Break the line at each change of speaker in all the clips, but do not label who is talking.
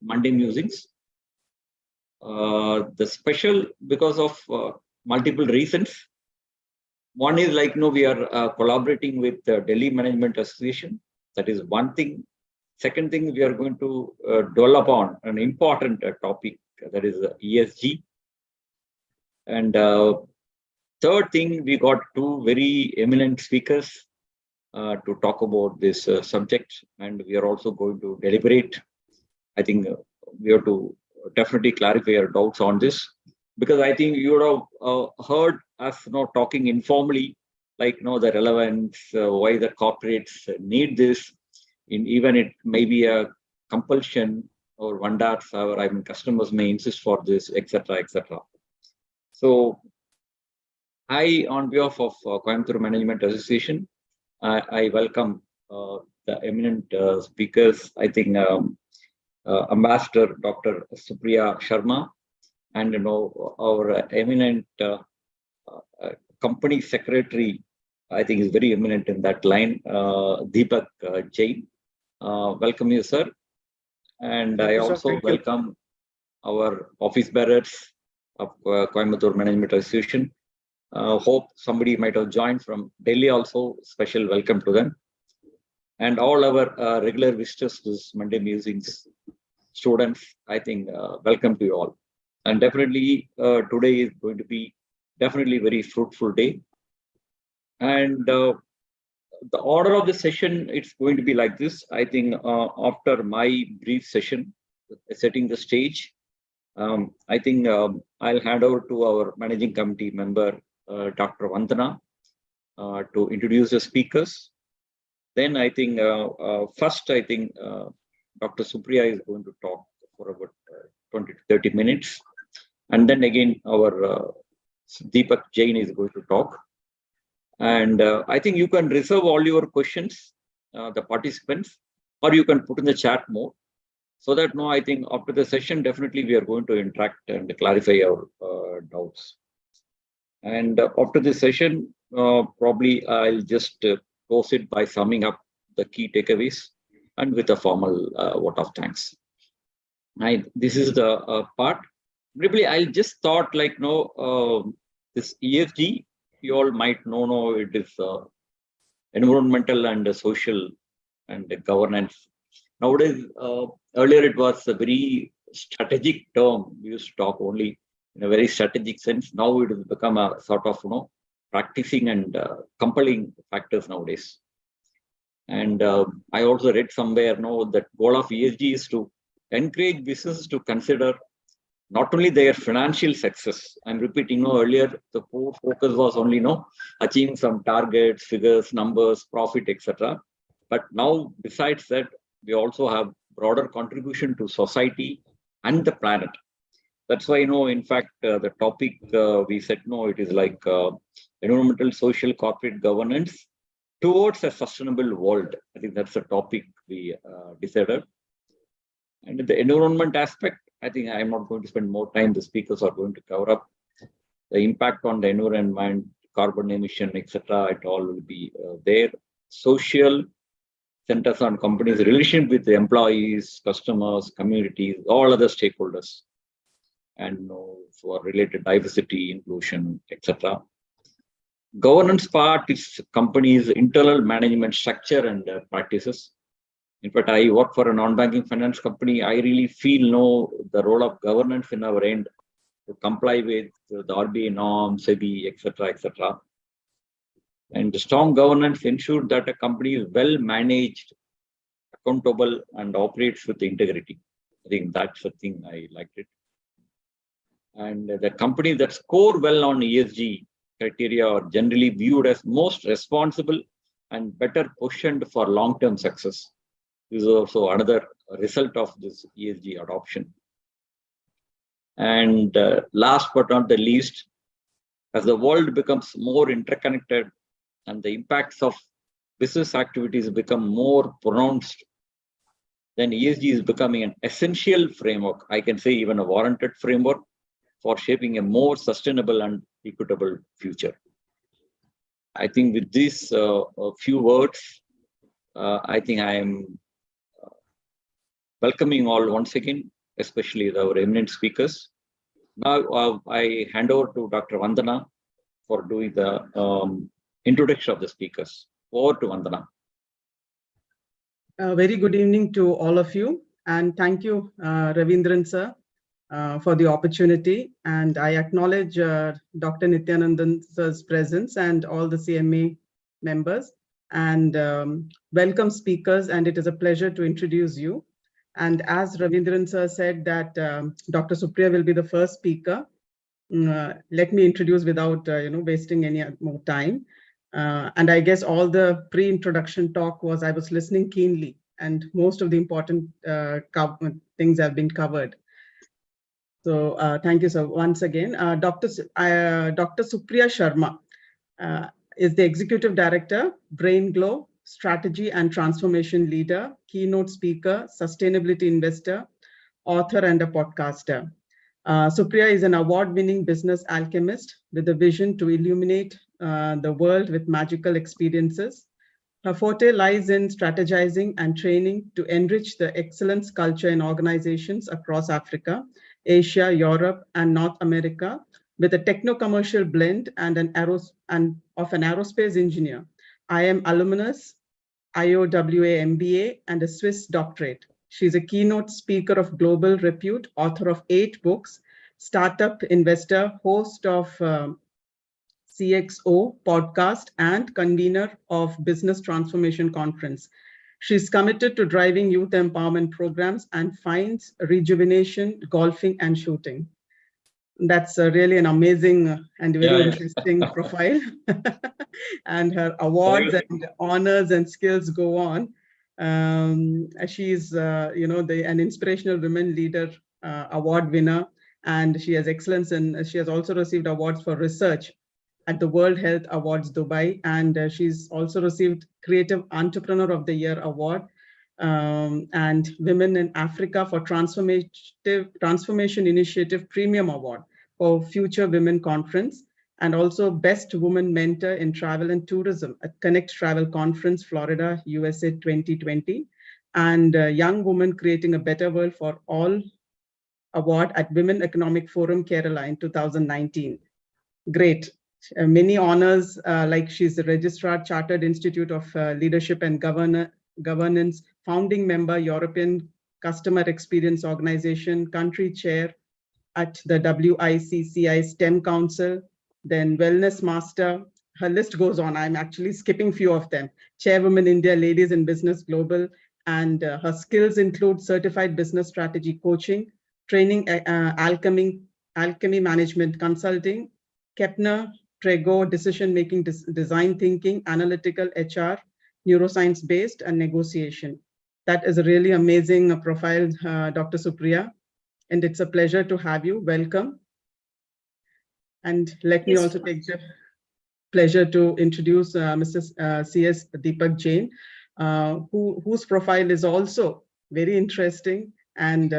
Monday musings. The special because of multiple reasons. One is like, we are collaborating with the Delhi Management Association. That is one thing. Second thing, we are going to dwell upon an important topic, that is ESG. And third thing, we got two very eminent speakers to talk about this subject, and we are also going to deliberate. I think we have to definitely clarify our doubts on this, because I think you would have heard us talking informally, like the relevance, why the corporates need this, even it may be a compulsion or one that customers may insist for this, etc., etc. So I, on behalf of Coimbatore Management Association, I welcome the eminent speakers. I think Ambassador Dr. Supriya Sharma, and our eminent company secretary, I think is very eminent in that line, Deepak Jain. Welcome you, sir. And I also welcome our office bearers of Coimbatore Management Association. Hope somebody might have joined from Delhi also. Special welcome to them. And all our regular visitors to this Monday musings, students, I think welcome to you all. And definitely today is going to be definitely very fruitful day. And the order of the session, it's going to be like this. I think after my brief session, setting the stage, I think I'll hand over to our managing committee member, Dr. Vandana, to introduce the speakers. Then I think first, I think Dr. Supriya is going to talk for about 20 to 30 minutes. And then again, our Deepak Jain is going to talk. And I think you can reserve all your questions, the participants, or you can put in the chat mode. So that I think after the session, definitely we are going to interact and clarify our doubts. And after this session, probably I'll just close it by summing up the key takeaways and with a formal vote of thanks. This is the part. Briefly, I just thought like, this ESG, you all might know it is environmental and social and governance. Nowadays, earlier it was a very strategic term. We used to talk only in a very strategic sense. Now it has become a sort of, practicing and compelling factors nowadays. And I also read somewhere, that goal of ESG is to encourage businesses to consider not only their financial success. I'm repeating, earlier the core focus was only, achieving some targets, figures, numbers, profit, etc. But now, besides that, we also have broader contribution to society and the planet. That's why, in fact, the topic we said, it is like environmental, social, corporate governance towards a sustainable world. I think that's the topic we decided. And the environment aspect, I think I'm not going to spend more time. The speakers are going to cover up the impact on the environment, carbon emission, etc. It all will be there. Social centers on companies' relation with the employees, customers, communities, all other stakeholders, and for related diversity, inclusion, etc. Governance part is companies' internal management structure and practices. In fact, I work for a non-banking finance company. I really feel the role of governance in our end to comply with the RBI norms, SEBI, etc., etc. And the strong governance ensures that a company is well managed, accountable, and operates with integrity. I think that's the thing I liked it. And the companies that score well on ESG criteria are generally viewed as most responsible and better positioned for long-term success. This is also another result of this ESG adoption. And last but not the least, as the world becomes more interconnected and the impacts of business activities become more pronounced, then ESG is becoming an essential framework, I can say even a warranted framework for shaping a more sustainable and equitable future. I think with these few words, I think I am welcoming all once again, especially our eminent speakers. Now, I hand over to Dr. Vandana for doing the introduction of the speakers. Over to Vandana.
Very good evening to all of you, and thank you, Ravindran sir, for the opportunity. And I acknowledge Dr. Nityanandan sir's presence and all the CMA members, and welcome speakers. And it is a pleasure to introduce you. And as Ravindran sir said that Dr. Supriya will be the first speaker, let me introduce without wasting any more time. And I guess all the pre-introduction talk was, I was listening keenly, and most of the important things have been covered. So thank you, sir. Once again, Dr. Supriya Sharma is the Executive Director, Brain Glow, Strategy and Transformation Leader, Keynote Speaker, Sustainability Investor, Author, and a podcaster. Supriya is an award-winning business alchemist with a vision to illuminate the world with magical experiences. Her forte lies in strategizing and training to enrich the excellence culture in organizations across Africa, Asia, Europe, and North America, with a techno-commercial blend and of an aerospace engineer. I am alumnus, IOWA MBA, and a Swiss doctorate. She's a keynote speaker of global repute, author of 8 books, startup investor, host of CXO podcast, and convener of Business Transformation Conference. She's committed to driving youth empowerment programs and finds rejuvenation, golfing, and shooting. That's really an amazing and very interesting profile. And her awards and honors and skills go on. She's, an inspirational women leader award winner, and she has excellence, and she has also received awards for research at the World Health Awards Dubai, and she's also received Creative Entrepreneur of the Year award and Women in Africa for Transformation Initiative Premium Award for Future Women Conference, and also Best Woman Mentor in Travel and Tourism at Connect Travel Conference, Florida, USA 2020, and Young Woman Creating a Better World for All Award at Women Economic Forum, Kerala in 2019. Great. Many honors, like she's the Registrar, Chartered Institute of Leadership and Governance, founding member, European Customer Experience Organization, country chair at the WICCI STEM Council, then Wellness Master. Her list goes on. I'm actually skipping few of them. Chairwoman India Ladies in Business Global, and her skills include certified business strategy coaching, training, alchemy management consulting, Kepner, Trego, decision-making, design thinking, analytical HR, neuroscience-based, and negotiation. That is a really amazing profile, Dr. Supriya, and it's a pleasure to have you. Welcome. And let me also take the pleasure to introduce Mr. C.S. Deepak Jain, whose profile is also very interesting and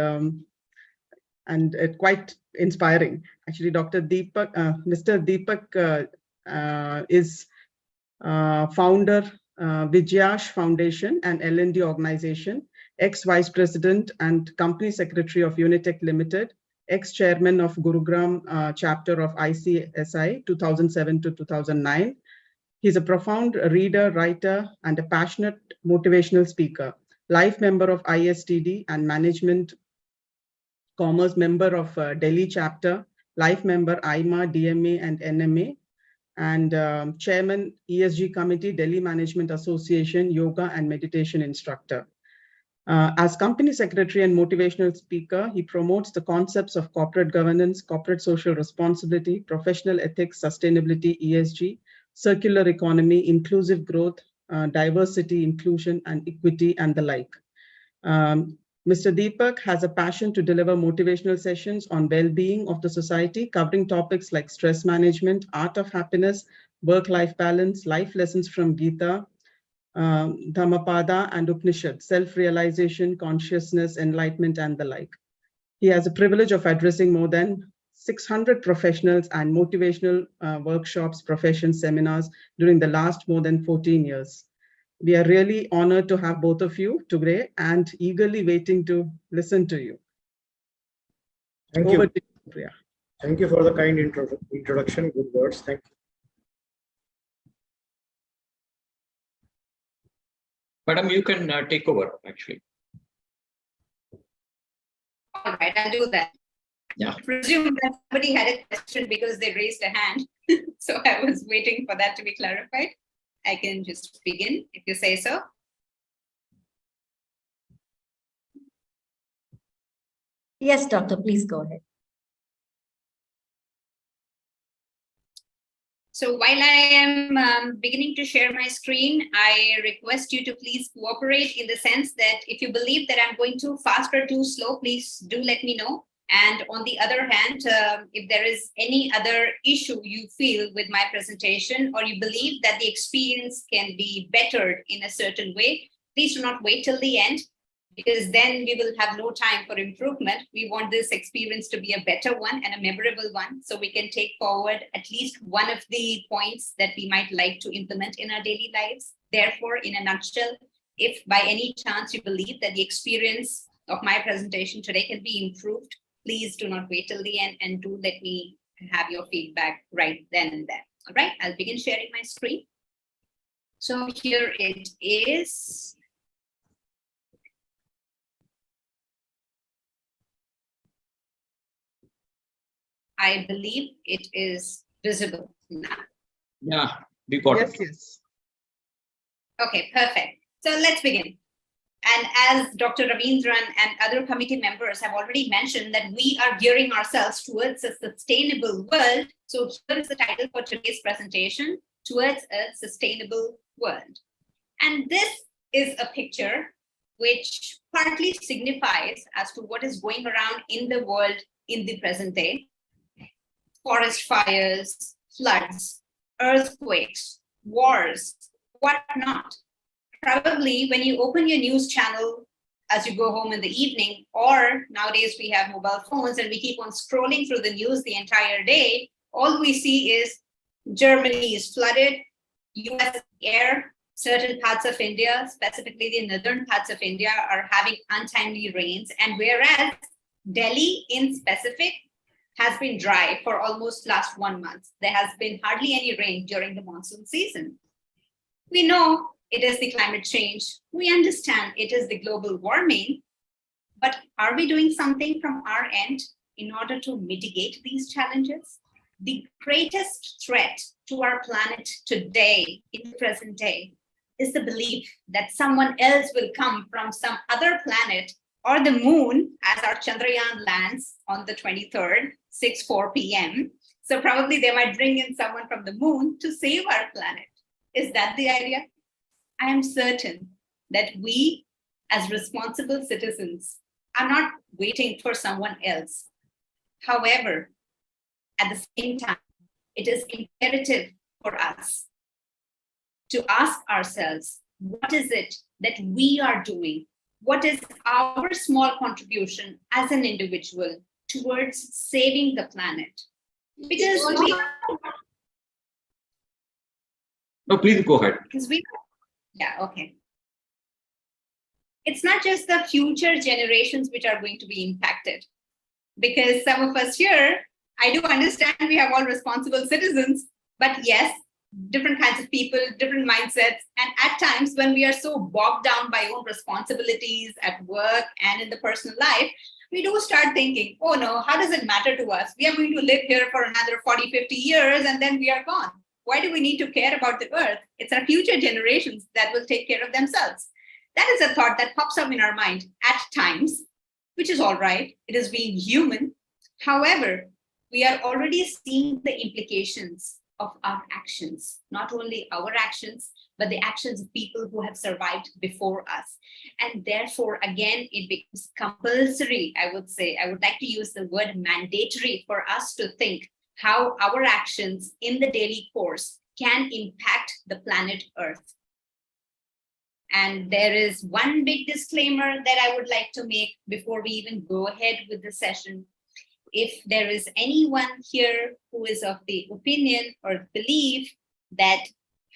quite inspiring. Actually, Mr. Deepak is founder, Vijayash Foundation and L&D organization, ex-vice president and company secretary of Unitech Limited, ex-chairman of Gurugram chapter of ICSI 2007 to 2009. He's a profound reader, writer, and a passionate motivational speaker, life member of ISTD and management commerce member of Delhi chapter, life member IMA, DMA, and NMA, and chairman ESG committee, Delhi Management Association, yoga and meditation instructor. As company secretary and motivational speaker, he promotes the concepts of corporate governance, corporate social responsibility, professional ethics, sustainability, ESG, circular economy, inclusive growth, diversity, inclusion, and equity, and the like. Mr. Deepak has a passion to deliver motivational sessions on well-being of the society, covering topics like stress management, art of happiness, work-life balance, life lessons from Gita, Dhammapada, and Upanishad, self-realization, consciousness, enlightenment, and the like. He has the privilege of addressing more than 600 professionals and motivational workshops, profession seminars during the last more than 14 years. We are really honored to have both of you today and eagerly waiting to listen to you.
Thank
Over
you.
to you, Priya.
Thank you for the kind introduction. Good words. Thank you.
Madam, you can take over, actually.
All right, I'll do that.
Yeah.
I presume that somebody had a question because they raised a hand. So I was waiting for that to be clarified. I can just begin if you say so.
Yes, doctor, please go ahead.
So while I am beginning to share my screen, I request you to please cooperate in the sense that if you believe that I'm going too fast or too slow, please do let me know. And on the other hand, if there is any other issue you feel with my presentation, or you believe that the experience can be bettered in a certain way, please do not wait till the end, because then we will have no time for improvement. We want this experience to be a better one and a memorable one, so we can take forward at least one of the points that we might like to implement in our daily lives. Therefore, in a nutshell, if by any chance you believe that the experience of my presentation today can be improved, please do not wait till the end and do let me have your feedback right then and there. All right, I'll begin sharing my screen. So here it is. I believe it is visible now.
Yeah, we got it.
Yes.
Okay, perfect. So let's begin. And as Dr. Ravindran and other committee members have already mentioned, that we are gearing ourselves towards a sustainable world. So here is the title for today's presentation, Towards a Sustainable World. And this is a picture which partly signifies as to what is going around in the world in the present day. Forest fires, floods, earthquakes, wars, whatnot. Probably when you open your news channel as you go home in the evening, or nowadays we have mobile phones and we keep on scrolling through the news the entire day, all we see is Germany is flooded, US air, certain parts of India, specifically the northern parts of India, are having untimely rains. And whereas Delhi in specific has been dry for almost last 1 month, there has been hardly any rain during the monsoon season. We know it is the climate change. We understand it is the global warming, but are we doing something from our end in order to mitigate these challenges? The greatest threat to our planet today, in the present day, is the belief that someone else will come from some other planet or the moon as our Chandrayaan lands on the 23rd, 6:04 p.m. So probably they might bring in someone from the moon to save our planet. Is that the idea? I am certain that we, as responsible citizens, are not waiting for someone else. However, at the same time, it is imperative for us to ask ourselves, what is it that we are doing? What is our small contribution as an individual towards saving the planet? Because we...
No, please go ahead.
Yeah, okay. It's not just the future generations which are going to be impacted, because some of us here, I do understand we have all responsible citizens, but yes, different kinds of people, different mindsets. And at times when we are so bogged down by own responsibilities at work and in the personal life, we do start thinking, oh no, how does it matter to us? We are going to live here for another 40, 50 years and then we are gone. Why do we need to care about the earth? It's our future generations that will take care of themselves. That is a thought that pops up in our mind at times, which is all right. It is being human. However, we are already seeing the implications of our actions, not only our actions, but the actions of people who have survived before us. And therefore, again, it becomes compulsory, I would say. I would like to use the word mandatory for us to think how our actions in the daily course can impact the planet Earth. And there is one big disclaimer that I would like to make before we even go ahead with the session. If there is anyone here who is of the opinion or belief that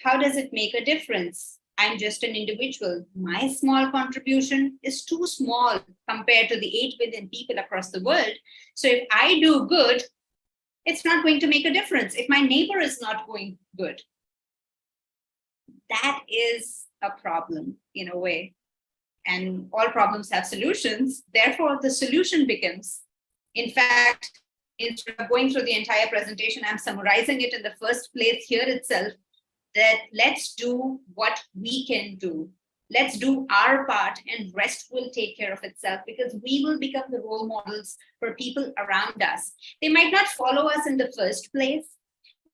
how does it make a difference I'm just an individual. My small contribution is too small compared to the 8 billion people across the world. So if I do good, it's not going to make a difference if my neighbor is not going good. That is a problem in a way. And all problems have solutions. Therefore, the solution becomes, in fact, instead of going through the entire presentation, I'm summarizing it in the first place here itself, that let's do what we can do. Let's do our part and rest will take care of itself, because we will become the role models for people around us. They might not follow us in the first place.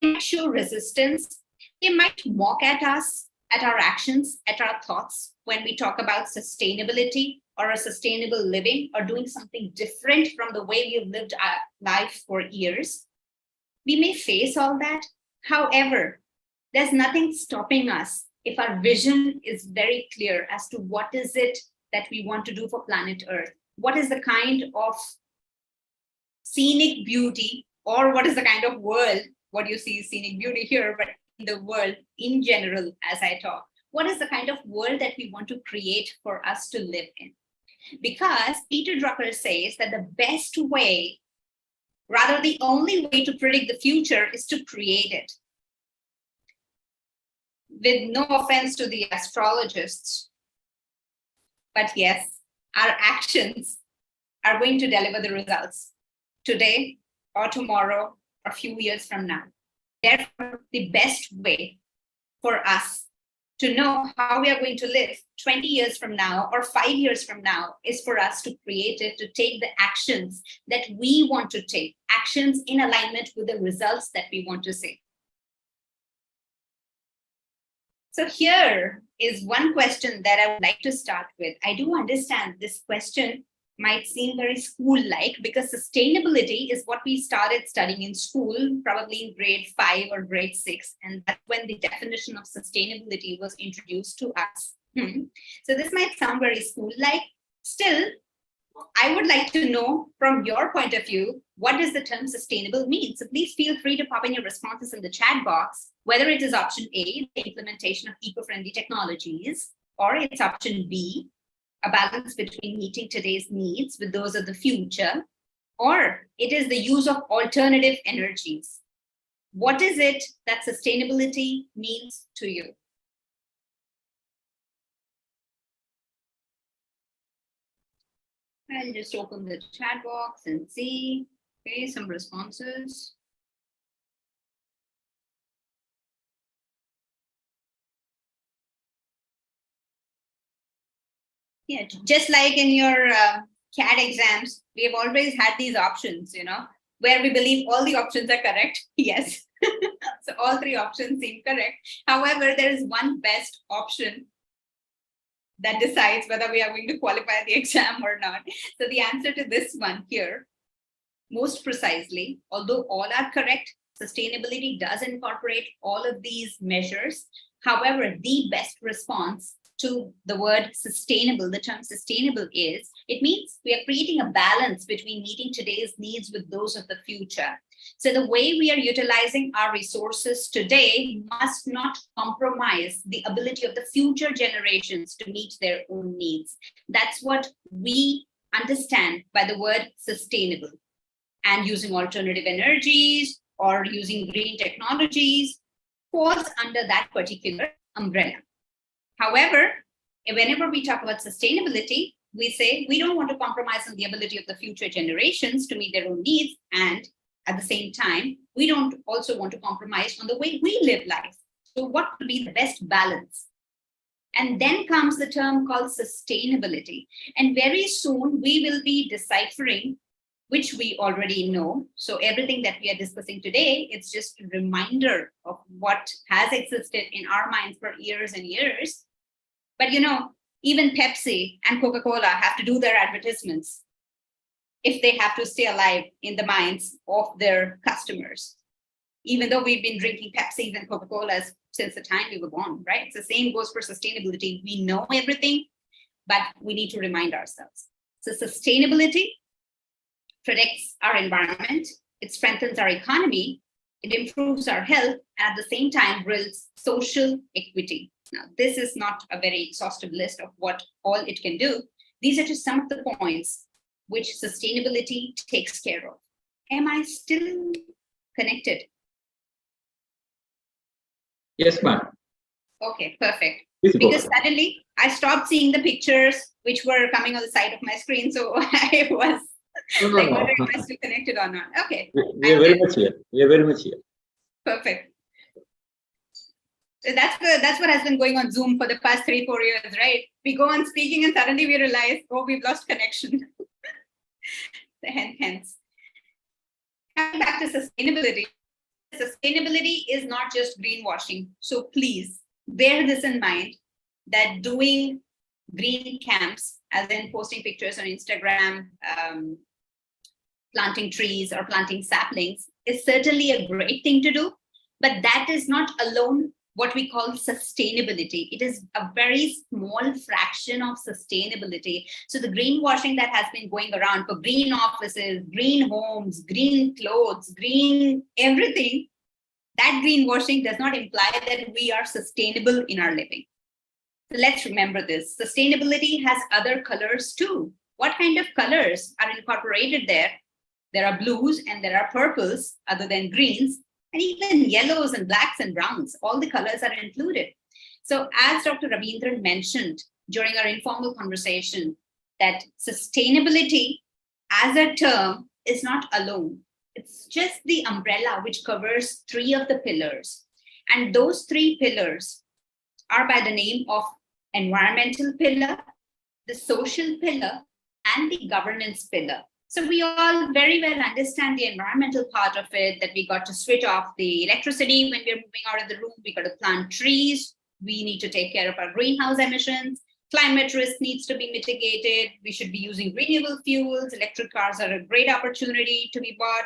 They might show resistance. They might mock at us, at our actions, at our thoughts when we talk about sustainability or a sustainable living or doing something different from the way we've lived our life for years. We may face all that. However, there's nothing stopping us if our vision is very clear as to what is it that we want to do for planet Earth. What is the kind of scenic beauty, or what is the kind of world, what you see is scenic beauty here, but in the world in general, as I talk, what is the kind of world that we want to create for us to live in? Because Peter Drucker says that the best way, rather the only way to predict the future is to create it. With no offense to the astrologists, but yes, our actions are going to deliver the results today or tomorrow or a few years from now. Therefore, the best way for us to know how we are going to live 20 years from now or 5 years from now is for us to create it, to take the actions that we want to take, actions in alignment with the results that we want to see. So here is one question that I would like to start with. I do understand this question might seem very school-like, because sustainability is what we started studying in school, probably in grade 5 or grade 6. And that's when the definition of sustainability was introduced to us. So this might sound very school-like. Still, I would like to know from your point of view, what does the term sustainable mean? So please feel free to pop in your responses in the chat box, whether it is option A, the implementation of eco-friendly technologies, or it's option B, a balance between meeting today's needs with those of the future, or it is the use of alternative energies. What is it that sustainability means to you? I'll just open the chat box and see, okay, some responses. Yeah, just like in your CAT exams, we have always had these options, where we believe all the options are correct. Yes. So all 3 options seem correct. However, there is one best option that decides whether we are going to qualify the exam or not. So the answer to this one here, most precisely, although all are correct, sustainability does incorporate all of these measures. However, the best response to the word sustainable, the term sustainable is, it means we are creating a balance between meeting today's needs with those of the future. So the way we are utilizing our resources today must not compromise the ability of the future generations to meet their own needs. That's what we understand by the word sustainable. And using alternative energies or using green technologies falls under that particular umbrella. However, whenever we talk about sustainability, we say we don't want to compromise on the ability of the future generations to meet their own needs. And at the same time, we don't also want to compromise on the way we live life. So what would be the best balance? And then comes the term called sustainability. And very soon we will be deciphering, which we already know. So everything that we are discussing today, it's just a reminder of what has existed in our minds for years and years. But even Pepsi and Coca-Cola have to do their advertisements if they have to stay alive in the minds of their customers. Even though we've been drinking Pepsis and Coca-Colas since the time we were born, right? It's the same goes for sustainability. We know everything, but we need to remind ourselves. So sustainability protects our environment, it strengthens our economy, it improves our health, and at the same time builds social equity. Now, this is not a very exhaustive list of what all it can do. These are just some of the points which sustainability takes care of. Am I still connected?
Yes, ma'am.
Okay, perfect.
Please go
Because
ahead.
suddenly I stopped seeing the pictures which were coming on the side of my screen. So I was like, whether am I still connected or not? Okay.
We are very much here. We are very much here.
Perfect. So that's what has been going on Zoom for the past 3-4 years, right? We go on speaking and suddenly we realize, oh, we've lost connection. Hence. Coming back to sustainability. Sustainability is not just greenwashing. So please bear this in mind, that doing green camps, as in posting pictures on Instagram, planting trees or planting saplings, is certainly a great thing to do, but that is not alone what we call sustainability. It is a very small fraction of sustainability. So the greenwashing that has been going around for green offices, green homes, green clothes, green everything, that greenwashing does not imply that we are sustainable in our living. So let's remember this. Sustainability has other colors too. What kind of colors are incorporated there? There are blues and there are purples other than greens, and even yellows and blacks and browns. All the colors are included. So as Dr. Ravindran mentioned during our informal conversation, that sustainability as a term is not alone. It's just the umbrella which covers 3 of the pillars. And those 3 pillars are by the name of environmental pillar, the social pillar, and the governance pillar. So we all very well understand the environmental part of it, that we got to switch off the electricity when we're moving out of the room. We got to plant trees. We need to take care of our greenhouse emissions. Climate risk needs to be mitigated. We should be using renewable fuels. Electric cars are a great opportunity to be bought.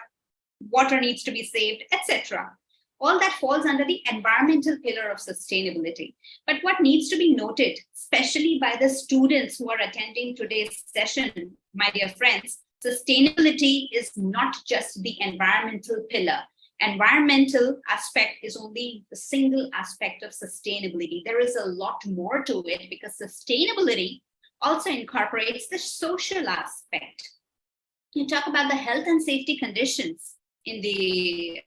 Water needs to be saved, etc. All that falls under the environmental pillar of sustainability. But what needs to be noted, especially by the students who are attending today's session, my dear friends, sustainability is not just the environmental pillar. Environmental aspect is only the single aspect of sustainability. There is a lot more to it, because sustainability also incorporates the social aspect. You talk about the health and safety conditions in the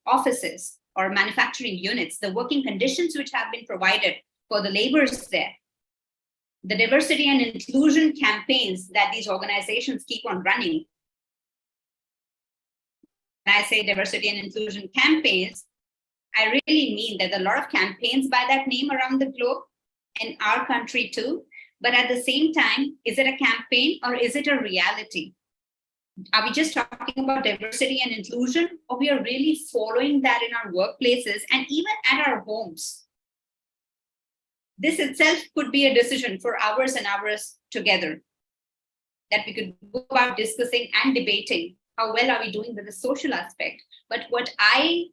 offices or manufacturing units, the working conditions which have been provided for the laborers there, the diversity and inclusion campaigns that these organizations keep on running. When I say diversity and inclusion campaigns, I really mean that there are a lot of campaigns by that name around the globe, in our country too. But at the same time, is it a campaign or is it a reality? Are we just talking about diversity and inclusion, or we are really following that in our workplaces and even at our homes? This itself could be a decision for hours and hours together, that we could go about discussing and debating how well are we doing with the social aspect. But what I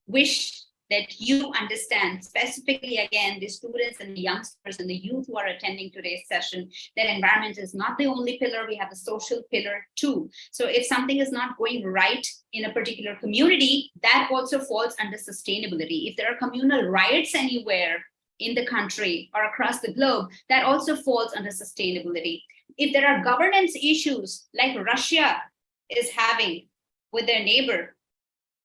wish that you understand, specifically again, the students and the youngsters and the youth who are attending today's session, that environment is not the only pillar. We have a social pillar too. So if something is not going right in a particular community, that also falls under sustainability. If there are communal riots anywhere in the country or across the globe, that also falls under sustainability. If there are governance issues like Russia is having with their neighbor,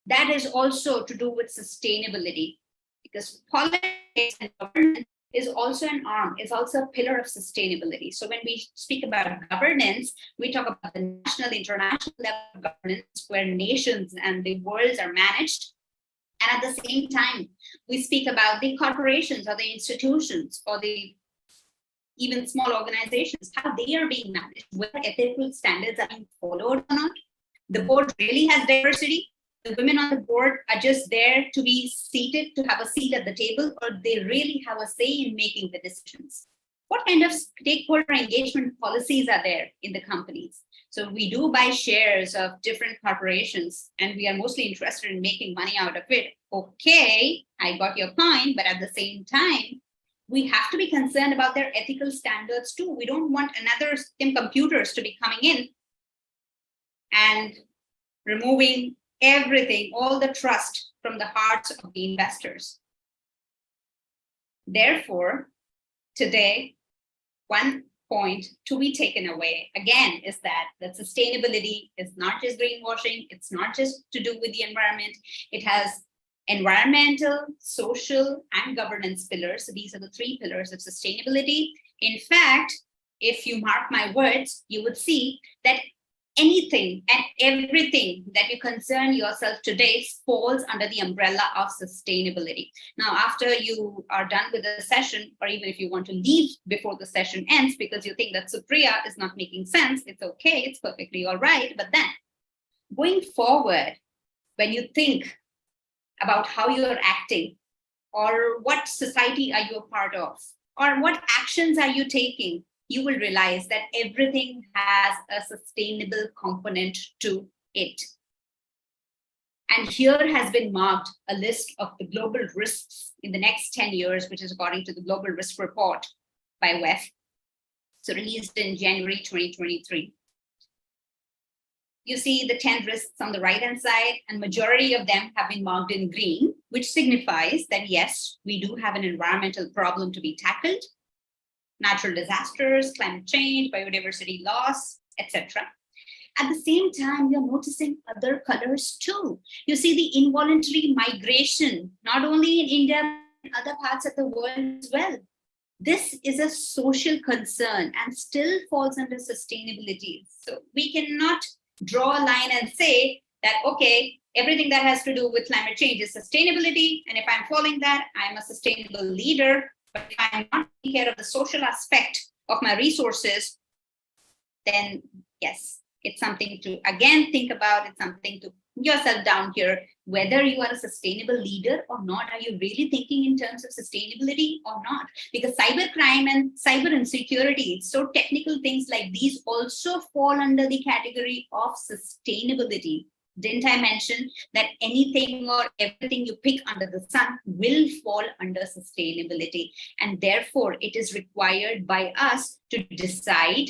that is also to do with sustainability, because politics and governance is also an arm, is also a pillar of sustainability. So when we speak about governance, we talk about the national, international level of governance, where nations and the worlds are managed. And at the same time, we speak about the corporations or the institutions or the even small organizations, how they are being managed, whether ethical standards are being followed or not. The board really has diversity. The women on the board are just there to be seated, to have a seat at the table, or they really have a say in making the decisions. What kind of stakeholder engagement policies are there in the companies? So we do buy shares of different corporations, and we are mostly interested in making money out of it. Okay, I got your point, but at the same time, we have to be concerned about their ethical standards too. We don't want another computers to be coming in and removing everything, all the trust from the hearts of the investors. Therefore, today, one point to be taken away again is that sustainability is not just greenwashing. It's not just to do with the environment. It has environmental, social, and governance pillars. So these are the three pillars of sustainability. In fact, if you mark my words, you would see that anything and everything that you concern yourself today falls under the umbrella of sustainability. Now, after you are done with the session, or even if you want to leave before the session ends because you think that Supriya is not making sense, it's okay, it's perfectly all right. But then going forward, when you think about how you're acting, or what society are you a part of, or what actions are you taking, you will realize that everything has a sustainable component to it. And here has been marked a list of the global risks in the next 10 years, which is according to the Global Risk Report by WEF, so released in January 2023. You see the 10 risks on the right-hand side, and majority of them have been marked in green, which signifies that yes, we do have an environmental problem to be tackled. Natural disasters, climate change, biodiversity loss, etc. At the same time, you're noticing other colors too. You see the involuntary migration, not only in India, but other parts of the world as well. This is a social concern and still falls under sustainability. So we cannot draw a line and say that, okay, everything that has to do with climate change is sustainability. And if I'm following that, I'm a sustainable leader. But if I'm not taking care of the social aspect of my resources, then yes, it's something to again think about. It's something to put yourself down here, whether you are a sustainable leader or not. Are you really thinking in terms of sustainability or not? Because cybercrime and cyber insecurity, so technical things like these also fall under the category of sustainability. Didn't I mention that anything or everything you pick under the sun will fall under sustainability? And therefore, it is required by us to decide,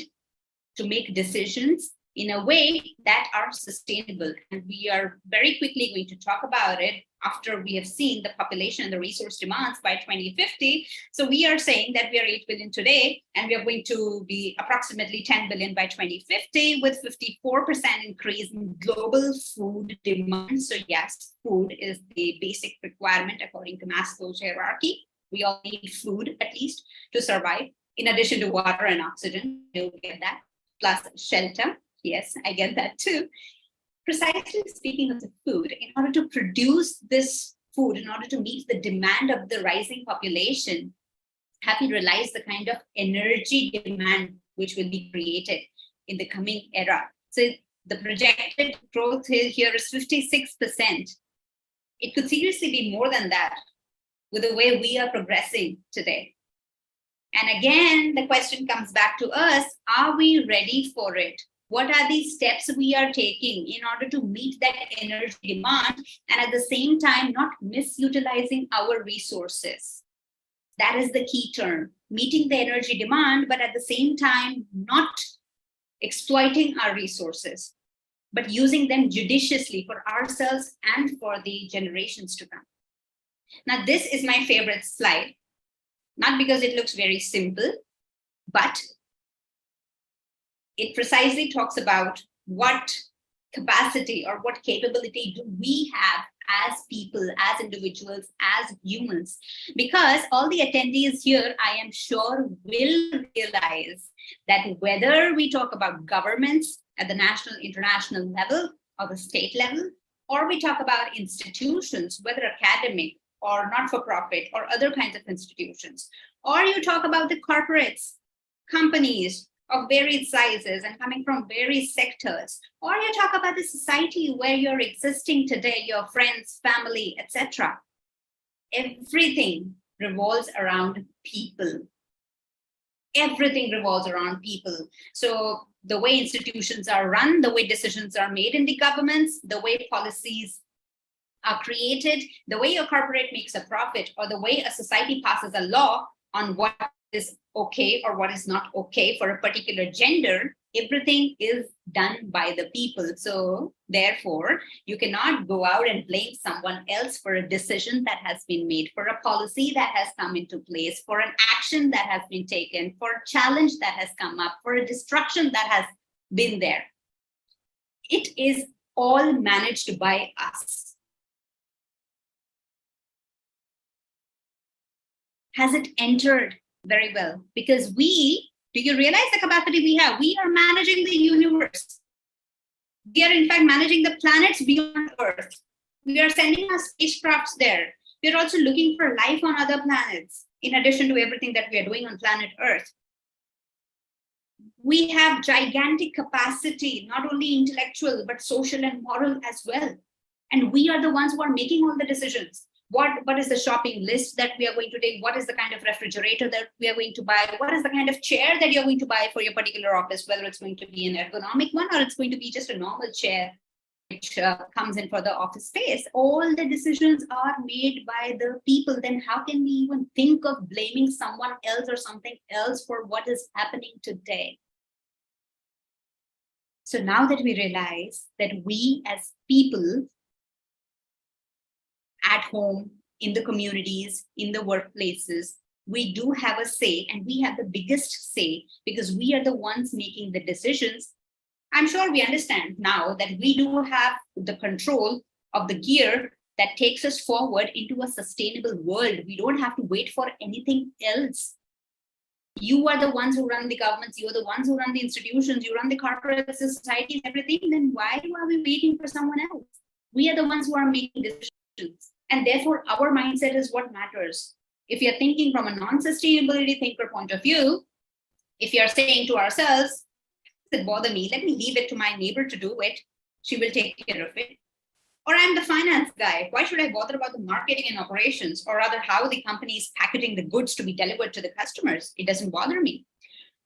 to make decisions in a way that are sustainable. And we are very quickly going to talk about it after we have seen the population and the resource demands by 2050. So we are saying that we are 8 billion today, and we are going to be approximately 10 billion by 2050 with 54% increase in global food demand. So yes, food is the basic requirement according to Maslow's hierarchy. We all need food at least to survive, in addition to water and oxygen. You'll get that, plus shelter. Yes, I get that too. Precisely speaking of the food, in order to produce this food, in order to meet the demand of the rising population, have you realized the kind of energy demand which will be created in the coming era? So the projected growth here is 56%. It could seriously be more than that with the way we are progressing today. And again, the question comes back to us, are we ready for it? What are the steps we are taking in order to meet that energy demand and at the same time not misutilizing our resources? That is the key term, meeting the energy demand, but at the same time not exploiting our resources, but using them judiciously for ourselves and for the generations to come. Now, this is my favorite slide, not because it looks very simple, but it precisely talks about what capacity or what capability do we have as people, as individuals, as humans. Because all the attendees here, I am sure, will realize that whether we talk about governments at the national, international level or the state level, or we talk about institutions, whether academic or not-for-profit or other kinds of institutions, or you talk about the corporates, companies, of varied sizes and coming from various sectors, or you talk about the society where you're existing today, your friends, family, etc. Everything revolves around people. Everything revolves around people. So the way institutions are run, the way decisions are made in the governments, the way policies are created, the way a corporate makes a profit, or the way a society passes a law on what is okay or what is not okay for a particular gender, everything is done by the people. So therefore, you cannot go out and blame someone else for a decision that has been made, for a policy that has come into place, for an action that has been taken, for a challenge that has come up, for a destruction that has been there. It is all managed by us. Has it entered? Very well, because do you realize the capacity we have? We are managing the universe. We are in fact managing the planets beyond Earth. We are sending our spacecrafts there. We are also looking for life on other planets, in addition to everything that we are doing on planet Earth. We have gigantic capacity, not only intellectual, but social and moral as well. And we are the ones who are making all the decisions. What is the shopping list that we are going to take? What is the kind of refrigerator that we are going to buy? What is the kind of chair that you're going to buy for your particular office, whether it's going to be an ergonomic one or it's going to be just a normal chair which comes in for the office space? All the decisions are made by the people. Then how can we even think of blaming someone else or something else for what is happening today? So now that we realize that we as people at home, in the communities, in the workplaces, we do have a say, and we have the biggest say because we are the ones making the decisions. I'm sure we understand now that we do have the control of the gear that takes us forward into a sustainable world. We don't have to wait for anything else. You are the ones who run the governments, you are the ones who run the institutions, you run the corporate societies, everything. Then why are we waiting for someone else? We are the ones who are making decisions. And therefore, our mindset is what matters. If you're thinking from a non-sustainability thinker point of view, if you're saying to ourselves, does it bother me? Let me leave it to my neighbor to do it. She will take care of it. Or I'm the finance guy. Why should I bother about the marketing and operations, or rather how the company is packaging the goods to be delivered to the customers? It doesn't bother me.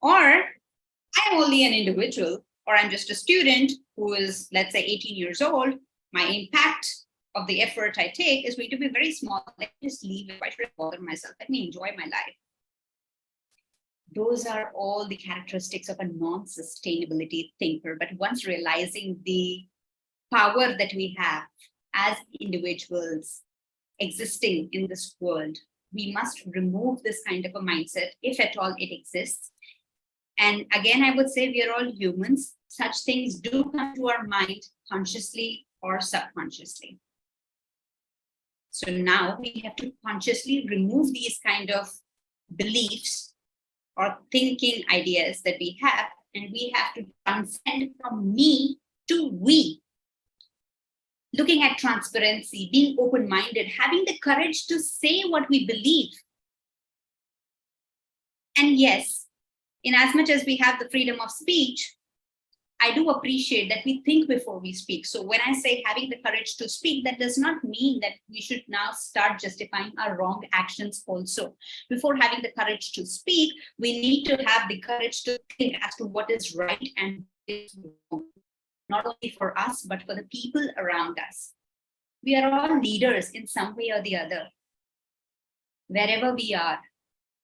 Or I'm only an individual, or I'm just a student who is, let's say, 18 years old. My impact of the effort I take is going to be very small. Let me just leave it. Why should I bother myself? Let me enjoy my life. Those are all the characteristics of a non-sustainability thinker. But once realizing the power that we have as individuals existing in this world, we must remove this kind of a mindset, if at all it exists. And again, I would say we are all humans. Such things do come to our mind consciously or subconsciously. So now we have to consciously remove these kind of beliefs or thinking ideas that we have, and we have to transcend from me to we. Looking at transparency, being open-minded, having the courage to say what we believe. And yes, in as much as we have the freedom of speech, I do appreciate that we think before we speak. So when I say having the courage to speak, that does not mean that we should now start justifying our wrong actions also. Before having the courage to speak, we need to have the courage to think as to what is right and is wrong, not only for us, but for the people around us. We are all leaders in some way or the other, wherever we are.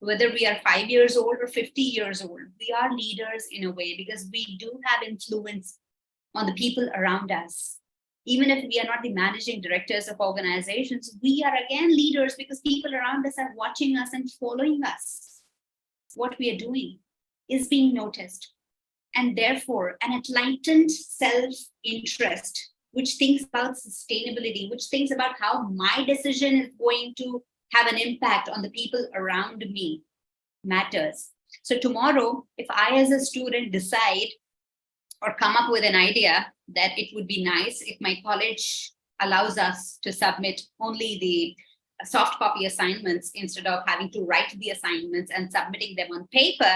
Whether we are 5 years old or 50 years old, we are leaders in a way because we do have influence on the people around us. Even if we are not the managing directors of organizations, we are again leaders because people around us are watching us and following us. What we are doing is being noticed. And therefore, an enlightened self-interest, which thinks about sustainability, which thinks about how my decision is going to have an impact on the people around me, matters. So tomorrow, if I as a student decide or come up with an idea that it would be nice if my college allows us to submit only the soft copy assignments instead of having to write the assignments and submitting them on paper,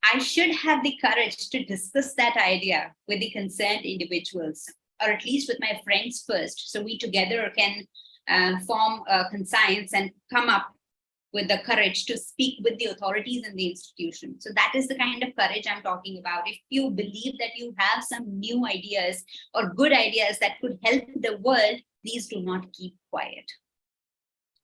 I should have the courage to discuss that idea with the concerned individuals, or at least with my friends first, so we together can form a conscience and come up with the courage to speak with the authorities in the institution. So that is the kind of courage I'm talking about. If you believe that you have some new ideas or good ideas that could help the world, please do not keep quiet.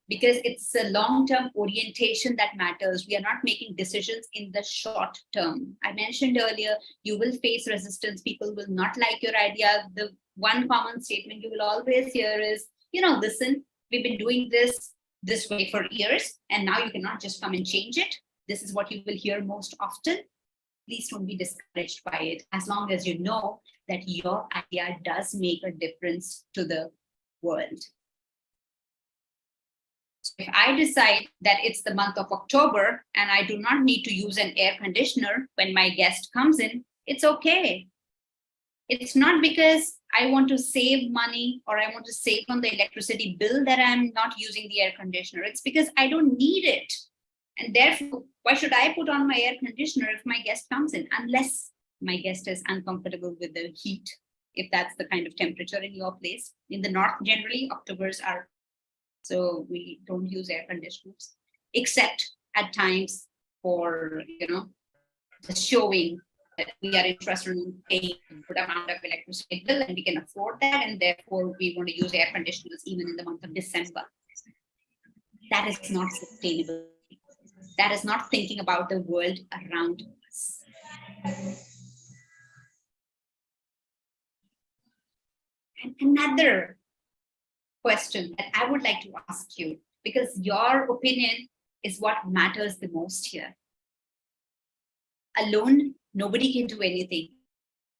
because it's a long-term orientation that matters. We are not making decisions in the short term. I mentioned earlier, you will face resistance. People will not like your idea. The one common statement you will always hear is, listen, we've been doing this way for years, and now you cannot just come and change it. This is what you will hear most often. Please don't be discouraged by it, as long as you know that your idea does make a difference to the world. So if I decide that it's the month of October and I do not need to use an air conditioner when my guest comes in, it's okay. It's not because I want to save money or I want to save on the electricity bill that I'm not using the air conditioner. It's because I don't need it. And therefore, why should I put on my air conditioner if my guest comes in? Unless my guest is uncomfortable with the heat, if that's the kind of temperature in your place. In the north, generally, Octobers are, so we don't use air conditioners, except at times for, just showing that we are interested in paying a good amount of electricity bill and we can afford that. And therefore, we want to use air conditioners even in the month of December. That is not sustainable. That is not thinking about the world around us. And another question that I would like to ask you, because your opinion is what matters the most here. Alone, nobody can do anything.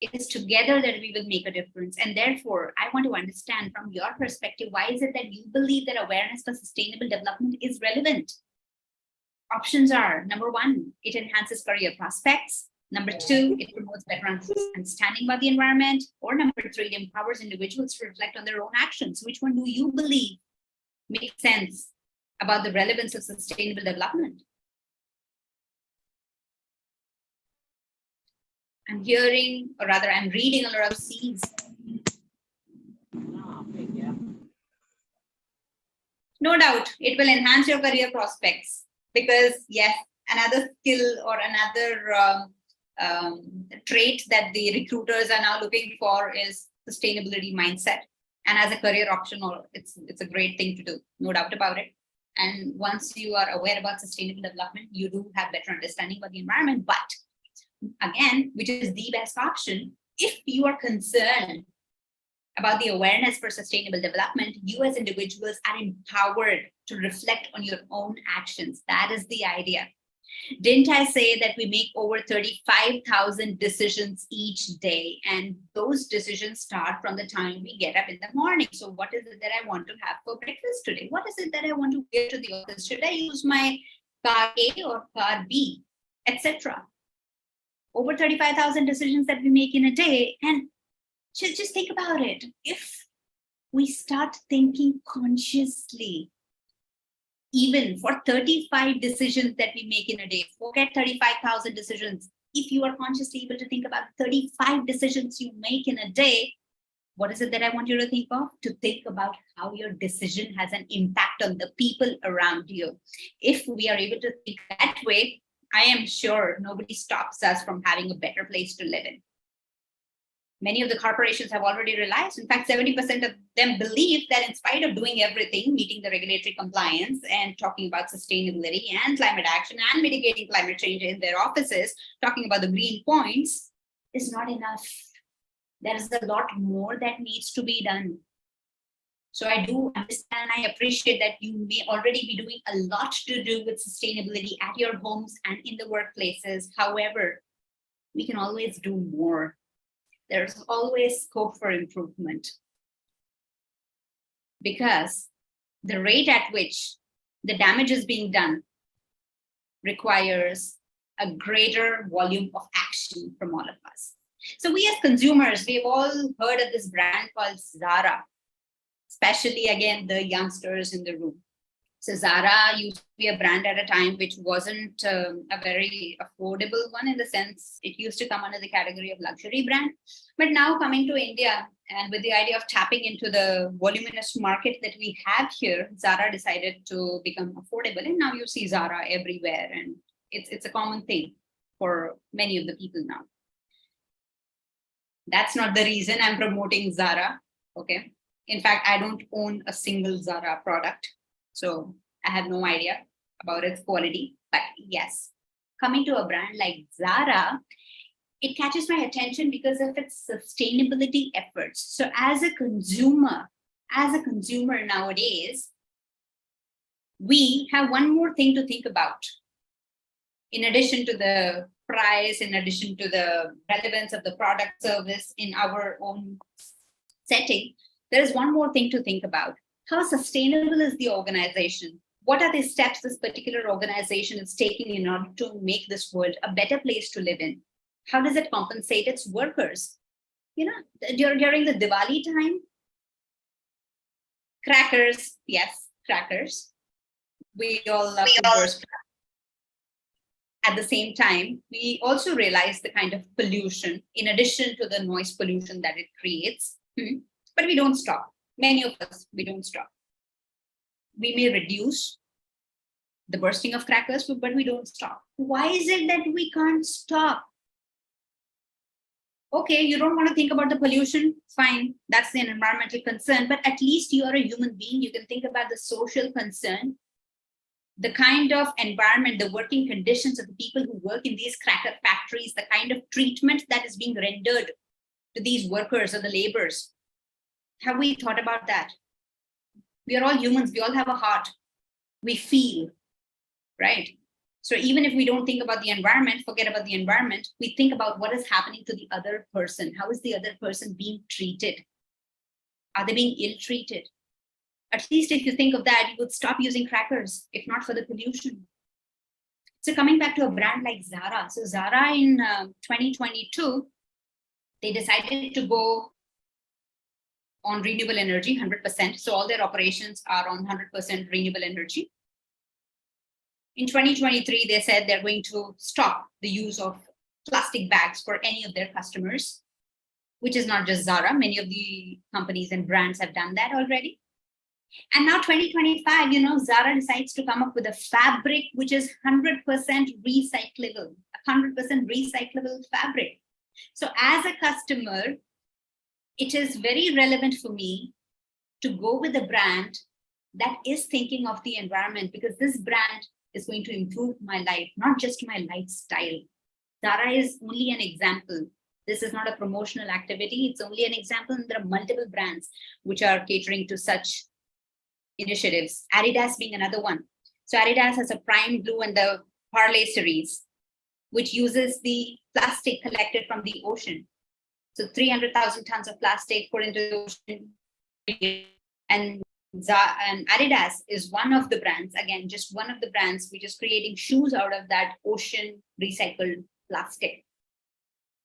It is together that we will make a difference. And therefore, I want to understand from your perspective, why is it that you believe that awareness for sustainable development is relevant? Options are, number one, it enhances career prospects. Number two, it promotes better understanding about the environment. Or number three, it empowers individuals to reflect on their own actions. Which one do you believe makes sense about the relevance of sustainable development? I'm hearing, or rather I'm reading a lot of C's. No doubt, it will enhance your career prospects. Because yes, another skill or another trait that the recruiters are now looking for is sustainability mindset. And as a career option, it's a great thing to do, no doubt about it. And once you are aware about sustainable development, you do have better understanding about the environment. But again, which is the best option, if you are concerned about the awareness for sustainable development, you as individuals are empowered to reflect on your own actions. That is the idea. Didn't I say that we make over 35,000 decisions each day? And those decisions start from the time we get up in the morning. So what is it that I want to have for breakfast today? What is it that I want to wear to the office? Should I use my car A or car B, etc.? Over 35,000 decisions that we make in a day. And just think about it. If we start thinking consciously, even for 35 decisions that we make in a day, forget 35,000 decisions. If you are consciously able to think about 35 decisions you make in a day, what is it that I want you to think of? To think about how your decision has an impact on the people around you. If we are able to think that way, I am sure nobody stops us from having a better place to live in. Many of the corporations have already realized. In fact, 70% of them believe that in spite of doing everything, meeting the regulatory compliance and talking about sustainability and climate action and mitigating climate change in their offices, talking about the green points is not enough. There is a lot more that needs to be done. So I do understand, I appreciate that you may already be doing a lot to do with sustainability at your homes and in the workplaces. However, we can always do more. There's always scope for improvement, because the rate at which the damage is being done requires a greater volume of action from all of us. So we as consumers, we've all heard of this brand called Zara, especially again, the youngsters in the room. So Zara used to be a brand at a time which wasn't a very affordable one, in the sense it used to come under the category of luxury brand. But now coming to India, and with the idea of tapping into the voluminous market that we have here, Zara decided to become affordable. And now you see Zara everywhere, and it's a common thing for many of the people now. That's not the reason I'm promoting Zara, okay? In fact, I don't own a single Zara product. So I have no idea about its quality, but yes, coming to a brand like Zara, it catches my attention because of its sustainability efforts. So as a consumer nowadays, we have one more thing to think about. In addition to the price, in addition to the relevance of the product service in our own setting, there is one more thing to think about. How sustainable is the organization? What are the steps this particular organization is taking in order to make this world a better place to live in? How does it compensate its workers? You know, during the Diwali time, crackers, yes, crackers. We all love to burst. At the same time, we also realize the kind of pollution, in addition to the noise pollution that it creates. But we don't stop. Many of us, we don't stop. We may reduce the bursting of crackers, but we don't stop. Why is it that we can't stop? Okay, you don't want to think about the pollution, fine, that's an environmental concern, but at least you are a human being. You can think about the social concern, the kind of environment, the working conditions of the people who work in these cracker factories, the kind of treatment that is being rendered to these workers or the laborers. Have we thought about that? We are all humans, we all have a heart, we feel, right? So even if we don't think about the environment, forget about the environment, we think about what is happening to the other person. How is the other person being treated? Are they being ill-treated? At least if you think of that, you would stop using crackers, if not for the pollution. So coming back to a brand like Zara. So Zara in 2022, they decided to go on renewable energy, 100%. So all their operations are on 100% renewable energy. In 2023, they said they're going to stop the use of plastic bags for any of their customers, which is not just Zara. Many of the companies and brands have done that already. And now 2025, you know, Zara decides to come up with a fabric which is 100% recyclable, 100% recyclable fabric. So as a customer, it is very relevant for me to go with a brand that is thinking of the environment, because this brand is going to improve my life, not just my lifestyle. Zara is only an example. This is not a promotional activity. It's only an example. And there are multiple brands which are catering to such initiatives. Adidas being another one. So Adidas has a Prime Blue and the Parlay series, which uses the plastic collected from the ocean. So 300,000 tons of plastic put into the ocean. And Adidas is one of the brands, again, just one of the brands which is creating shoes out of that ocean recycled plastic.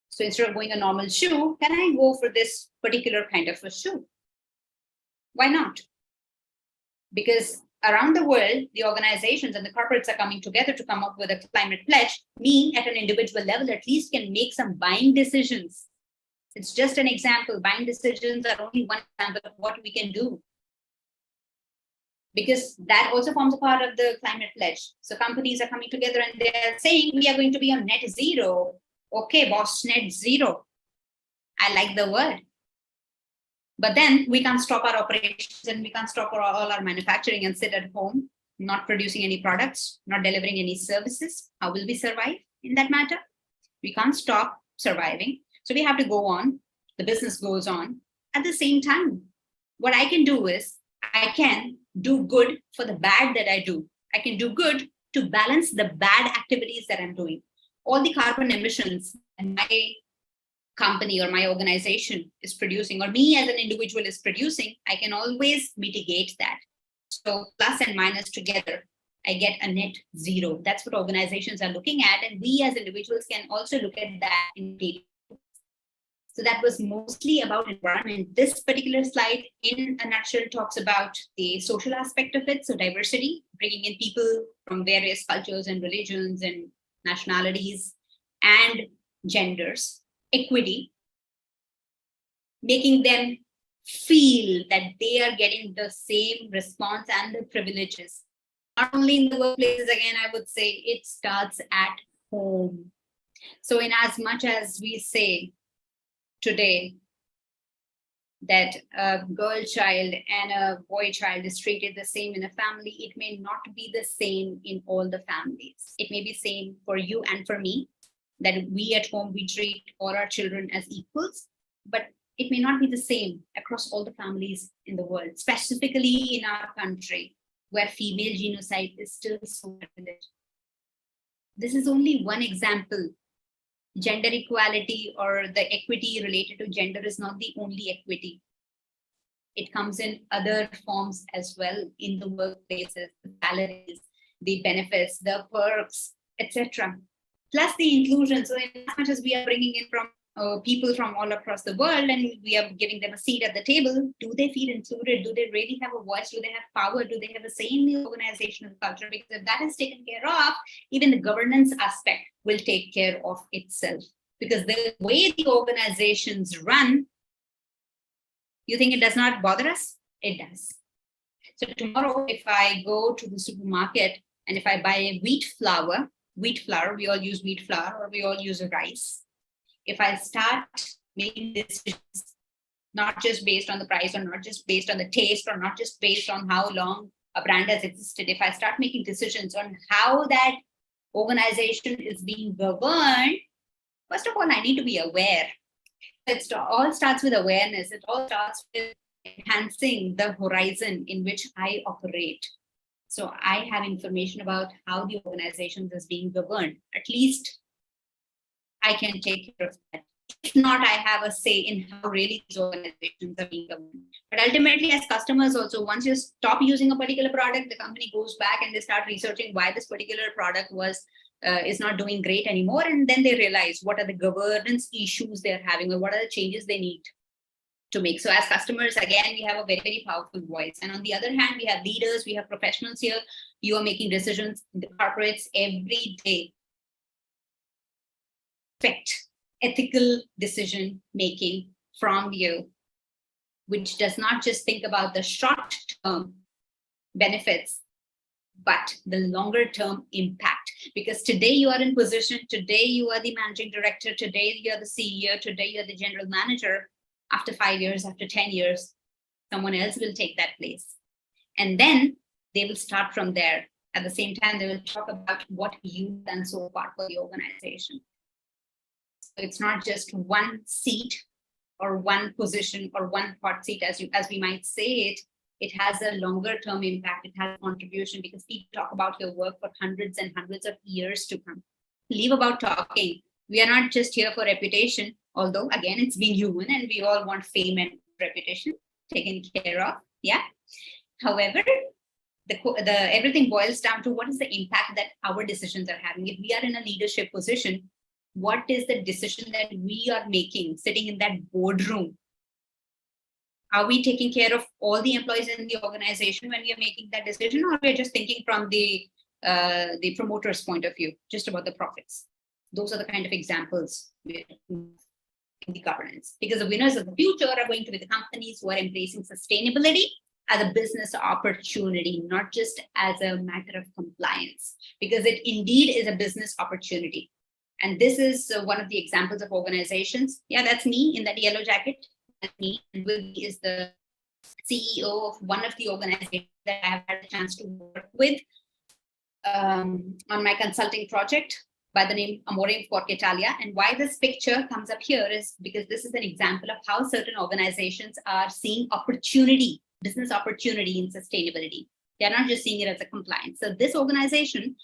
So instead of going a normal shoe, can I go for this particular kind of a shoe? Why not? Because around the world, the organizations and the corporates are coming together to come up with a climate pledge. Me at an individual level at least can make some buying decisions. It's just an example. Buying decisions are only one example of what we can do. Because that also forms a part of the climate pledge. So companies are coming together and they're saying we are going to be on net zero. Okay, boss, net zero. I like the word. But then we can't stop our operations and we can't stop all our manufacturing and sit at home, not producing any products, not delivering any services. How will we survive in that matter? We can't stop surviving. So we have to go on. The business goes on. At the same time, what I can do is I can do good for the bad that I do. I can do good to balance the bad activities that I'm doing. All the carbon emissions and my company or my organization is producing, or me as an individual is producing, I can always mitigate that. So plus and minus together, I get a net zero. That's what organizations are looking at. And we as individuals can also look at that in detail. So that was mostly about environment. This particular slide in a nutshell talks about the social aspect of it. So diversity, bringing in people from various cultures and religions and nationalities and genders. Equity, making them feel that they are getting the same response and the privileges. Not only in the workplaces, again, I would say it starts at home. So in as much as we say today that a girl child and a boy child is treated the same in a family, it may not be the same in all the families. It may be same for you and for me, that we at home, we treat all our children as equals, but it may not be the same across all the families in the world, specifically in our country, where female genocide is still so prevalent. This is only one example. Gender equality or the equity related to gender is not the only equity. It comes in other forms as well, in the workplaces, the salaries, the benefits, the perks, etc. Plus the inclusion. So in as much as we are bringing in from people from all across the world and we are giving them a seat at the table, do they feel included? Do they really have a voice? Do they have power? Do they have a say in the organizational culture? Because if that is taken care of, even the governance aspect will take care of itself. Because the way the organizations run, you think it does not bother us? It does. So tomorrow, if I go to the supermarket and if I buy a wheat flour, we all use wheat flour or we all use rice. If I start making decisions, not just based on the price or not just based on the taste or not just based on how long a brand has existed, if I start making decisions on how that organization is being governed, first of all, I need to be aware. It all starts with awareness. It all starts with enhancing the horizon in which I operate. So I have information about how the organization is being governed. At least I can take care of that. If not, I have a say in how really these organizations are being governed. But ultimately, as customers also, once you stop using a particular product, the company goes back and they start researching why this particular product is not doing great anymore. And then they realize what are the governance issues they're having or what are the changes they need to make. So as customers, again, we have a very, very powerful voice. And on the other hand, we have leaders, we have professionals here. You are making decisions in the corporates every day. Expect ethical decision making from you, which does not just think about the short-term benefits, but the longer-term impact. Because today you are in position, today you are the managing director, today you are the CEO, today you are the general manager. After 5 years, after 10 years, someone else will take that place. And then they will start from there. At the same time, they will talk about what you've done so far for the organization. So it's not just one seat or one position or one hot seat, as we might say it. It has a longer term impact. It has a contribution because people talk about your work for hundreds and hundreds of years to come. Leave about talking. We are not just here for reputation, although again, it's being human and we all want fame and reputation taken care of. Yeah. However, everything boils down to what is the impact that our decisions are having. If we are in a leadership position, what is the decision that we are making sitting in that boardroom? Are we taking care of all the employees in the organization when we are making that decision, or we're just thinking from the promoter's point of view, just about the profits? Those are the kind of examples in the governance, because the winners of the future are going to be the companies who are embracing sustainability as a business opportunity, not just as a matter of compliance, because it indeed is a business opportunity. And this is one of the examples of organizations. Yeah, that's me in that yellow jacket. That's me. And Will is the CEO of one of the organizations that I have had a chance to work with on my consulting project by the name Amore Fork Italia. And why this picture comes up here is because this is an example of how certain organizations are seeing opportunity, business opportunity in sustainability. They're not just seeing it as a compliance. So this organization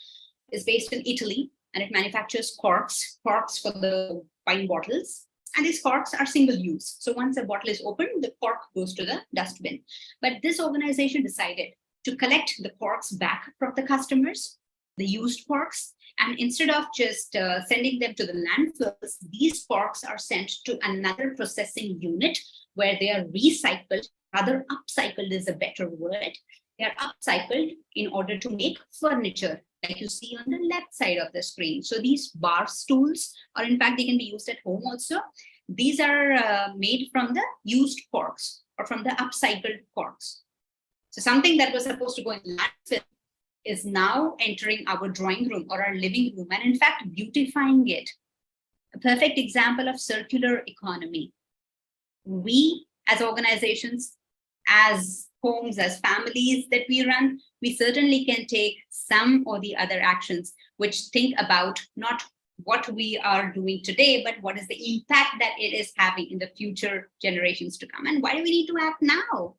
is based in Italy, and it manufactures corks for the wine bottles. And these corks are single use. So once a bottle is opened, the cork goes to the dustbin. But this organization decided to collect the corks back from the customers, the used corks. And instead of just sending them to the landfills, these corks are sent to another processing unit where they are recycled. Rather, upcycled is a better word. They are upcycled in order to make furniture, like you see on the left side of the screen. So these bar stools, or in fact, they can be used at home also. These are made from the used corks or from the upcycled corks. So something that was supposed to go in landfill is now entering our drawing room or our living room, and in fact, beautifying it. A perfect example of circular economy. We as organizations, as homes, as families that we run, we certainly can take some or the other actions which think about not what we are doing today, but what is the impact that it is having in the future generations to come. And why do we need to act now?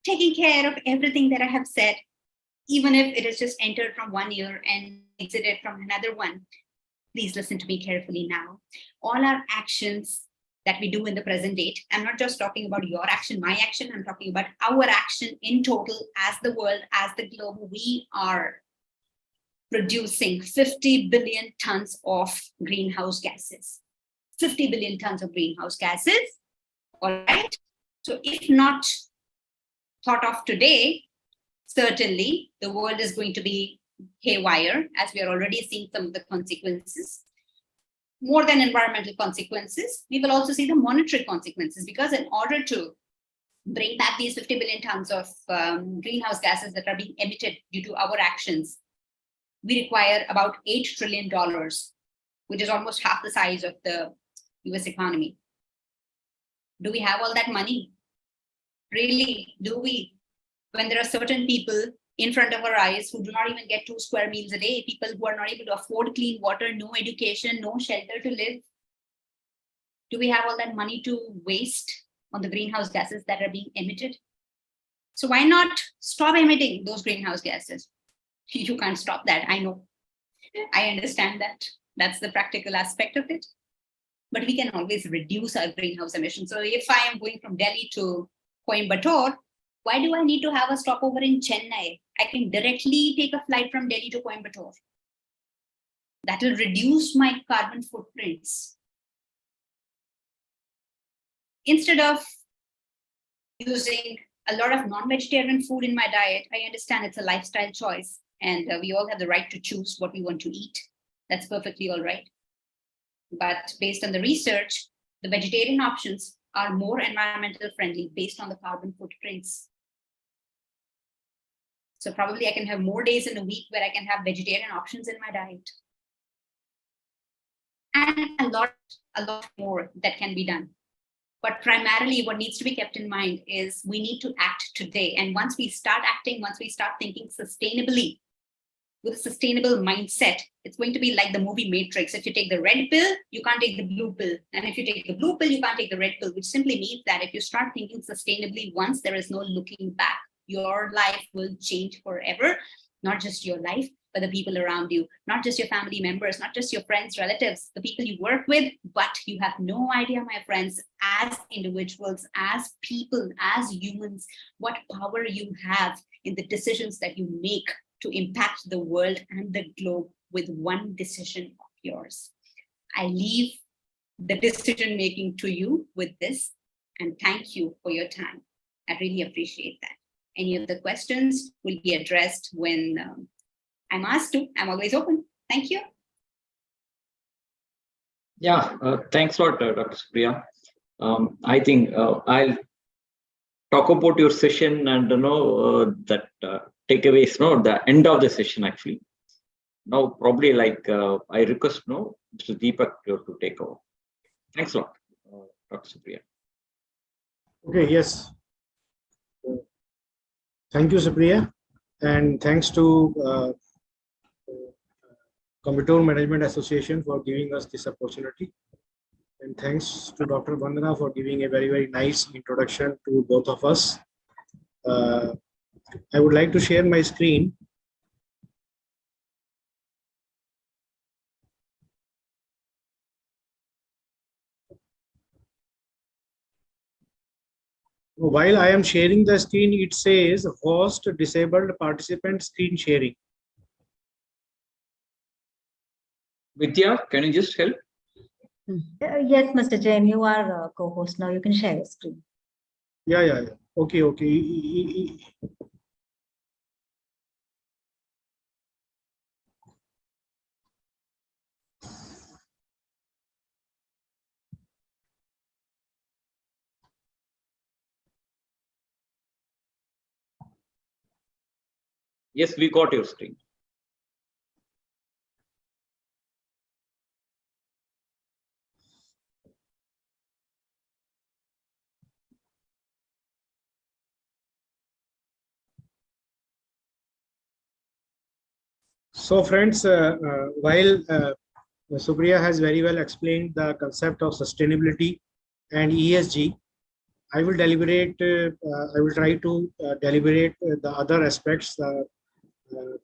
Taking care of everything that I have said, even if it has just entered from one ear and exited from another one, please listen to me carefully now. All our actions that we do in the present date, I'm not just talking about your action, my action, I'm talking about our action in total as the world, as the globe. We are producing 50 billion tons of greenhouse gases. 50 billion tons of greenhouse gases, all right? So if not thought of today, certainly the world is going to be haywire, as we are already seeing some of the consequences. More than environmental consequences, we will also see the monetary consequences, because in order to bring back these 50 billion tons of greenhouse gases that are being emitted due to our actions, we require about $8 trillion, which is almost half the size of the US economy. Do we have all that money? Really, do we? When there are certain people in front of our eyes who do not even get 2 square meals a day, people who are not able to afford clean water, no education, no shelter to live. Do we have all that money to waste on the greenhouse gases that are being emitted? So why not stop emitting those greenhouse gases? You can't stop that, I know. I understand that. That's the practical aspect of it. But we can always reduce our greenhouse emissions. So if I am going from Delhi to Coimbatore, why do I need to have a stopover in Chennai? I can directly take a flight from Delhi to Coimbatore. That will reduce my carbon footprints. Instead of using a lot of non-vegetarian food in my diet, I understand it's a lifestyle choice, and we all have the right to choose what we want to eat. That's perfectly all right. But based on the research, the vegetarian options are more environmental friendly based on the carbon footprints. So probably I can have more days in a week where I can have vegetarian options in my diet. And a lot more that can be done. But primarily what needs to be kept in mind is we need to act today. And once we start acting, once we start thinking sustainably, with a sustainable mindset, it's going to be like the movie Matrix. If you take the red pill, you can't take the blue pill. And if you take the blue pill, you can't take the red pill, which simply means that if you start thinking sustainably once, there is no looking back. Your life will change forever, not just your life, but the people around you, not just your family members, not just your friends, relatives, the people you work with, but you have no idea, my friends, as individuals, as people, as humans, what power you have in the decisions that you make to impact the world and the globe with one decision of yours. I leave the decision making to you with this, and thank you for your time. I really appreciate that. Any of the questions will be addressed when I'm asked to. I'm always open. Thank you.
Yeah, thanks a lot, Dr. Supriya. I think I'll talk about your session and that takeaways, the end of the session actually. Now, probably like I request Mr. Deepak to take over. Thanks a lot, Dr. Supriya.
Okay, yes. Thank you, Supriya. And thanks to Coimbatore Management Association for giving us this opportunity. And thanks to Dr. Vandana for giving a very, very nice introduction to both of us. I would like to share my screen. While I am sharing the screen, it says host disabled participant screen sharing.
Vidya, can you just help?
Yes, Mr. Jain, you are a co-host now. You can share your screen.
Yeah. Okay.
Yes, we got your screen.
So friends, while Supriya has very well explained the concept of sustainability and ESG, I will deliberate. I will try to deliberate the other aspects to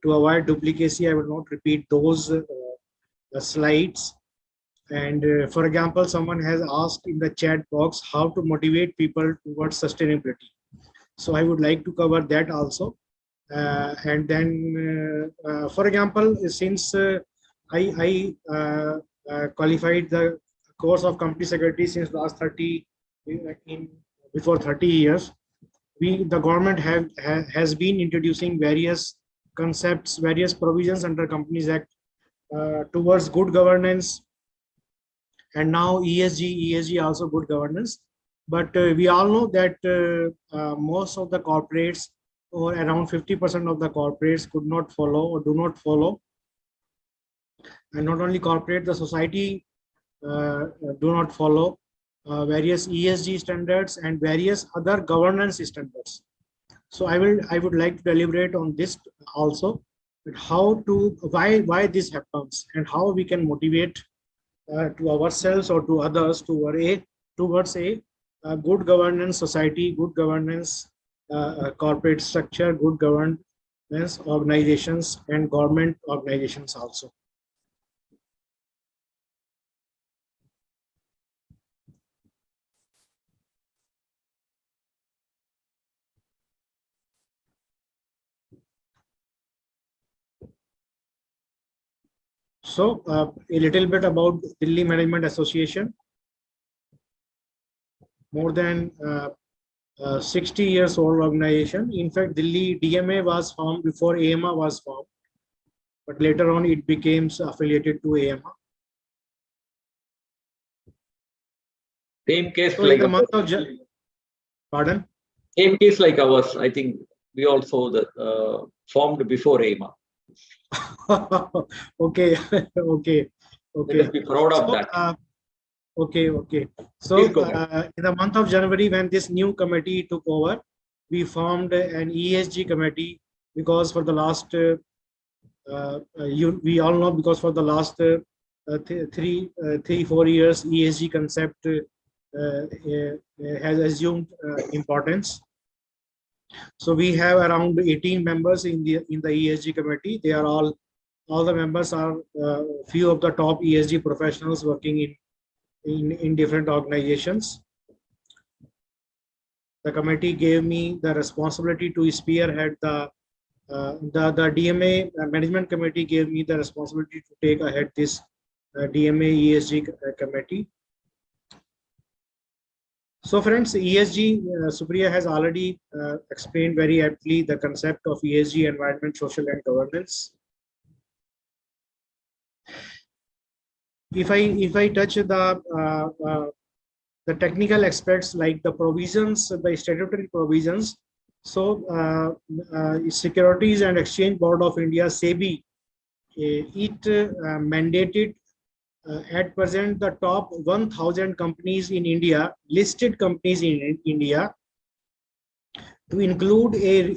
avoid duplicacy. I will not repeat those slides. And for example, someone has asked in the chat box how to motivate people towards sustainability. So I would like to cover that also. And then, for example, since I qualified the course of company secretary since last 30, before 30 years, the government has been introducing various concepts, various provisions under Companies Act towards good governance, and now ESG also good governance. But we all know that most of the corporates, or around 50% of the corporates, could not follow or do not follow. And not only corporate, the society do not follow various ESG standards and various other governance standards. So I would like to deliberate on this also, how to why this happens and how we can motivate to ourselves or to others towards a good governance society, good governance corporate structure, good governance organizations, and government organizations also. So a little bit about Delhi Management Association. More than 60 years old organization. In fact, Delhi DMA was formed before AMA was formed, but later on it became affiliated to AMA.
Same case
So
like
in the month of pardon?
Same case like ours. I think we also formed before AMA.
Okay, okay.
Let us be proud of that.
Okay. So in the month of January, when this new committee took over, we formed an ESG committee, because for the last we all know, because for the last 3-4 years, ESG concept has assumed importance. So we have around 18 members in the ESG committee. They are all the members are few of the top ESG professionals working in different organizations. The committee gave me the responsibility to spearhead the DMA management committee gave me the responsibility to take ahead this DMA ESG committee. So friends, ESG, Supriya has already explained very aptly the concept of ESG, environment, social and governance. If I touch the technical aspects, like the provisions, the statutory provisions, so Securities and Exchange Board of India, SEBI, it mandated at present the top 1,000 companies in India, listed companies in India, to include a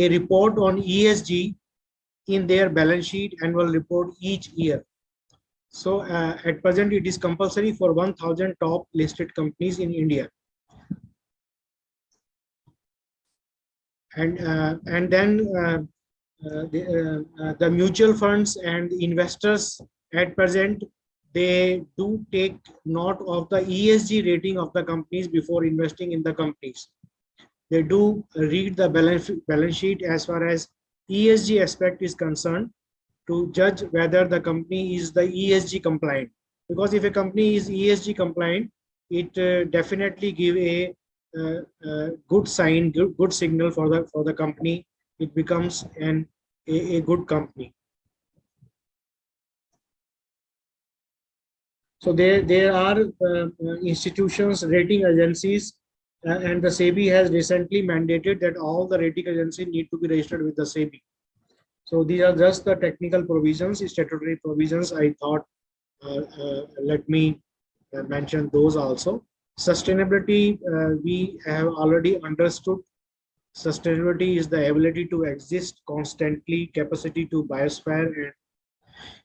report on ESG in their balance sheet annual report each year. So at present, it is compulsory for 1,000 top listed companies in India. And then the mutual funds and investors at present, they do take note of the ESG rating of the companies before investing in the companies. They do read the balance sheet as far as ESG aspect is concerned, to judge whether the company is the ESG compliant. Because if a company is ESG compliant, it definitely give a good sign, good signal for the company. It becomes a good company. So there are institutions, rating agencies, and the SEBI has recently mandated that all the rating agencies need to be registered with the SEBI. So these are just the technical provisions, statutory provisions. I thought let me mention those also. Sustainability, we have already understood Sustainability is the ability to exist constantly, capacity to biosphere and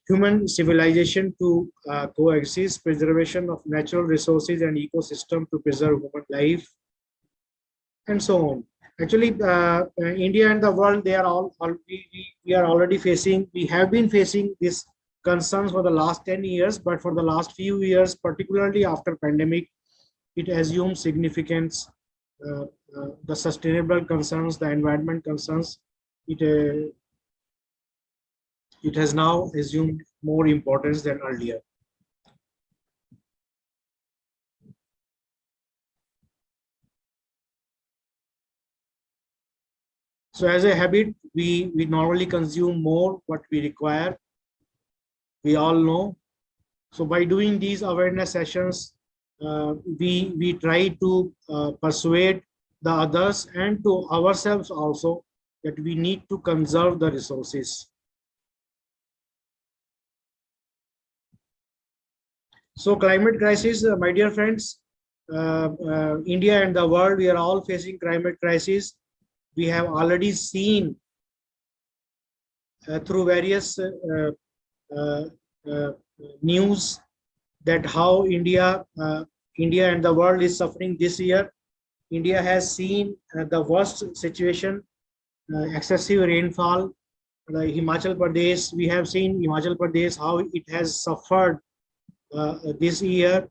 human civilization to coexist, preservation of natural resources and ecosystem to preserve human life, and so on. Actually, India and the world, they are we are already facing, we have been facing these concerns for the last 10 years, but for the last few years, particularly after pandemic, it assumes significance. The sustainable concerns, the environment concerns, it has now assumed more importance than earlier. So as a habit, we normally consume more what we require. We all know. So by doing these awareness sessions, we try to persuade the others and to ourselves also that we need to conserve the resources. So climate crisis, my dear friends, India and the world, we are all facing climate crisis. We have already seen through various news that how India and the world is suffering this year. India has seen the worst situation, excessive rainfall. Himachal Pradesh, we have seen Himachal Pradesh, how it has suffered this year.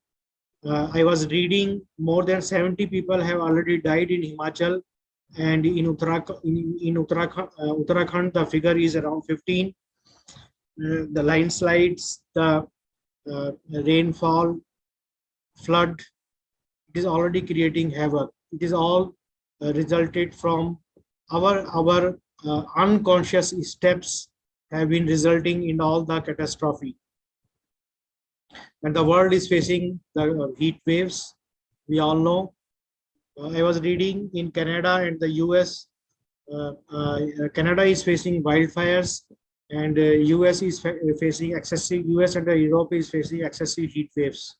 I was reading more than 70 people have already died in Himachal, and in Uttarakhand, the figure is around 15. The landslides, the rainfall, flood, it is already creating havoc. It is all resulted from our unconscious steps have been resulting in all the catastrophe. And the world is facing the heat waves. We all know. I was reading in Canada and the US. Canada is facing wildfires, and US is facing excessive. US and Europe is facing excessive heat waves.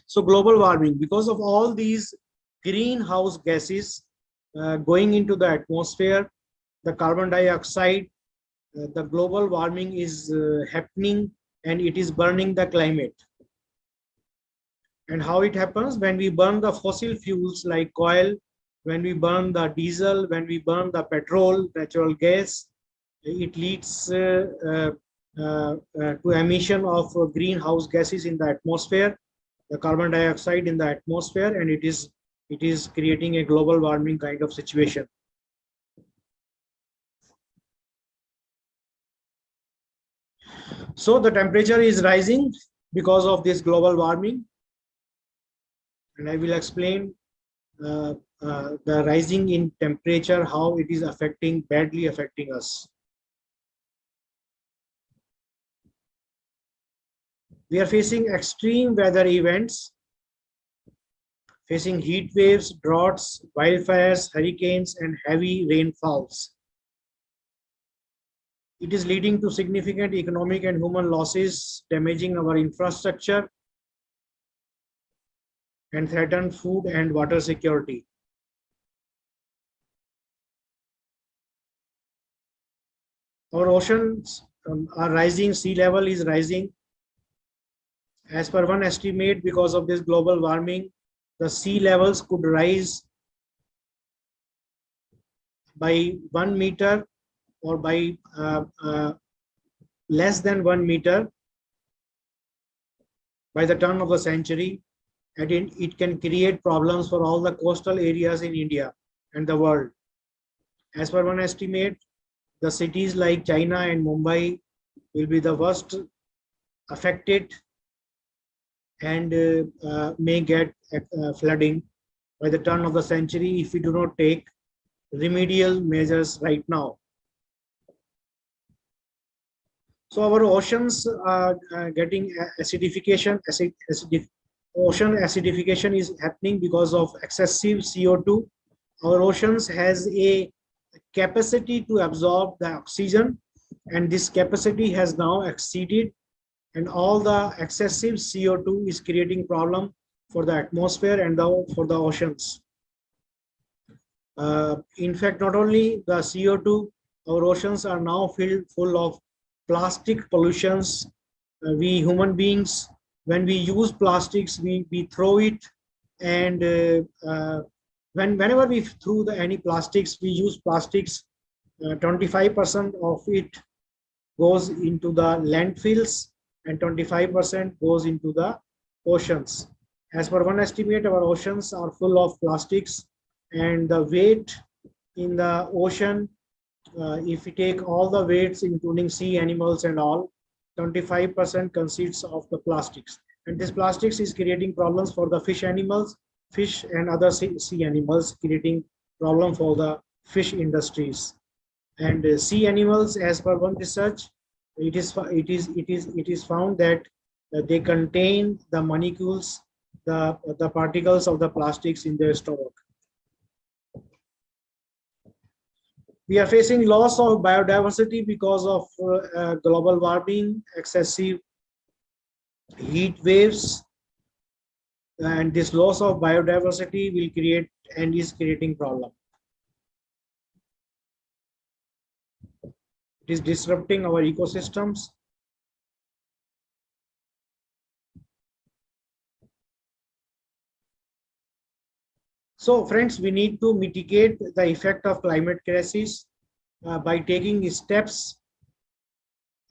So global warming, because of all these greenhouse gases going into the atmosphere, the carbon dioxide, the global warming is happening, and it is burning the climate. And how it happens? When we burn the fossil fuels like oil, when we burn the diesel, when we burn the petrol, natural gas, it leads to emission of greenhouse gases in the atmosphere, the carbon dioxide in the atmosphere, and it is creating a global warming kind of situation. So the temperature is rising because of this global warming, and I will explain the rising in temperature, how it is badly affecting us. We are facing extreme weather events, facing heat waves, droughts, wildfires, hurricanes, and heavy rainfalls. It is leading to significant economic and human losses, damaging our infrastructure, and threaten food and water security. Our oceans are rising, sea level is rising. As per one estimate, because of this global warming, the sea levels could rise by 1 meter or by less than 1 meter by the turn of the century, and it can create problems for all the coastal areas in India and the world. As per one estimate, the cities like China and Mumbai will be the worst affected and may get flooding by the turn of the century if we do not take remedial measures right now. So our oceans are getting acidification. Ocean acidification is happening because of excessive CO2. Our oceans has a capacity to absorb the oxygen, and this capacity has now exceeded, and all the excessive CO2 is creating problem for the atmosphere and for the oceans. In fact, not only the CO2, our oceans are now filled full of plastic pollutions. We human beings, when we use plastics, we throw it, and whenever we throw any plastics, we use plastics. 25% of it goes into the landfills, and 25% goes into the oceans. As per one estimate, our oceans are full of plastics, and the weight in the ocean, if we take all the weights, including sea animals and all, 25% consists of the plastics. And this plastics is creating problems for the fish animals, fish and other sea animals, creating problem for the fish industries. And sea animals, as per one research, it is found that they contain the molecules, the particles of the plastics in their stomach. We are facing loss of biodiversity because of global warming, excessive heat waves, and this loss of biodiversity will create and is creating problem. It is disrupting our ecosystems. So friends, we need to mitigate the effect of climate crisis by taking steps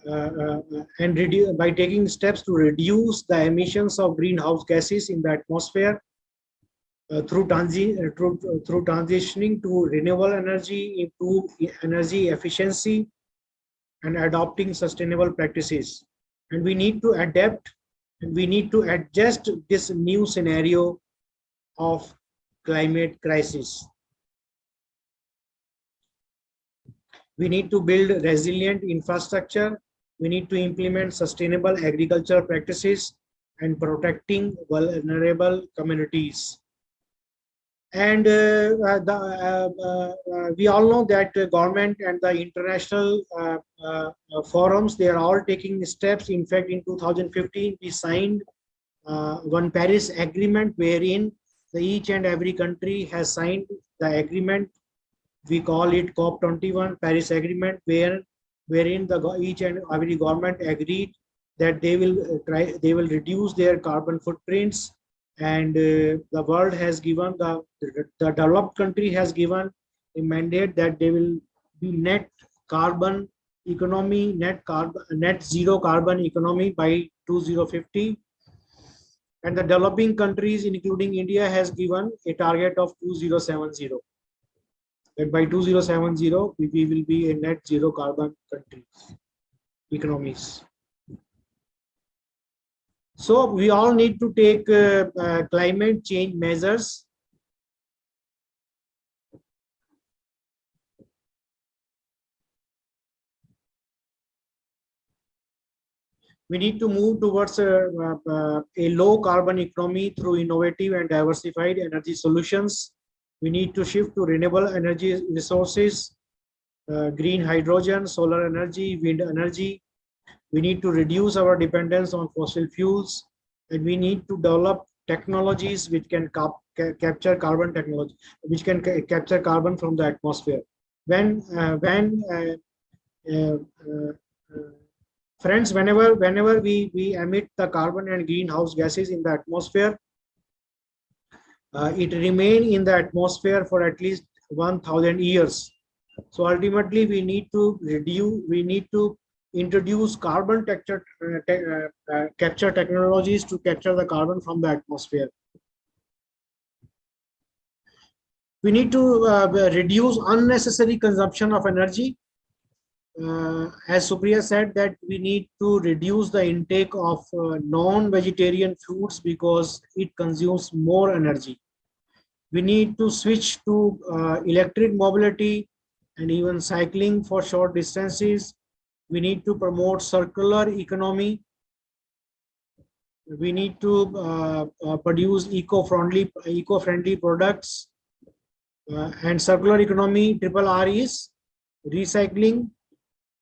by taking steps to reduce the emissions of greenhouse gases in the atmosphere through transitioning to renewable energy, improve energy efficiency, and adopting sustainable practices. And we need to adapt, and we need to adjust this new scenario of climate crisis. We need to build resilient infrastructure. We need to implement sustainable agricultural practices and protecting vulnerable communities. And we all know that the government and the international forums, they are all taking steps. In fact, in 2015, we signed one Paris Agreement, wherein each and every country has signed the agreement. We call it COP21 Paris Agreement, wherein each and every government agreed that they will reduce their carbon footprints, and the world has given the developed country has given a mandate that they will be net carbon economy, net zero carbon economy by 2050. And the developing countries, including India, has given a target of 2070. That by 2070, we will be a net zero carbon country, economies. So we all need to take climate change measures. We need to move towards a low carbon economy through innovative and diversified energy solutions. We need to shift to renewable energy resources, green hydrogen, solar energy, wind energy. We need to reduce our dependence on fossil fuels, and we need to develop technologies which can capture carbon capture carbon from the atmosphere. Friends, whenever we emit the carbon and greenhouse gases in the atmosphere, it remains in the atmosphere for at least 1,000 years. So ultimately, we need to introduce carbon capture technologies to capture the carbon from the atmosphere. We need to reduce unnecessary consumption of energy. As Supriya said, that we need to reduce the intake of non-vegetarian foods because it consumes more energy. We need to switch to electric mobility and even cycling for short distances. We need to promote circular economy. We need to produce eco-friendly products. And circular economy, triple R, is recycling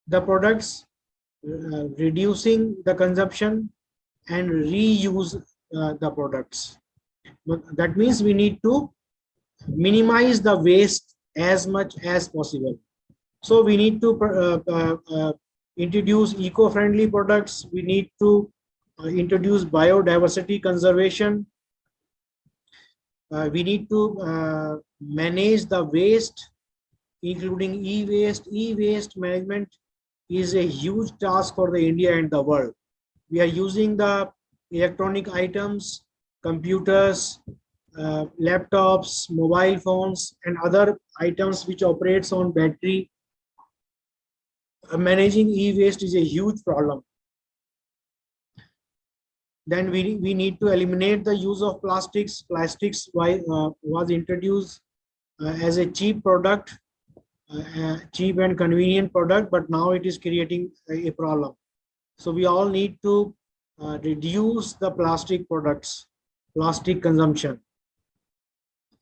the products, reducing the consumption, and reuse the products. But that means we need to minimize the waste as much as possible. So we need to introduce eco-friendly products. We need to introduce biodiversity conservation. We need to manage the waste, including e-waste. E-waste management is a huge task for the India and the world. We are using the electronic items, computers, laptops, mobile phones, and other items which operates on battery. Managing e-waste is a huge problem. Then we need to eliminate the use of plastics. Plastics was introduced as a cheap product, cheap and convenient product, but now it is creating a problem. So we all need to reduce the plastic products, plastic consumption.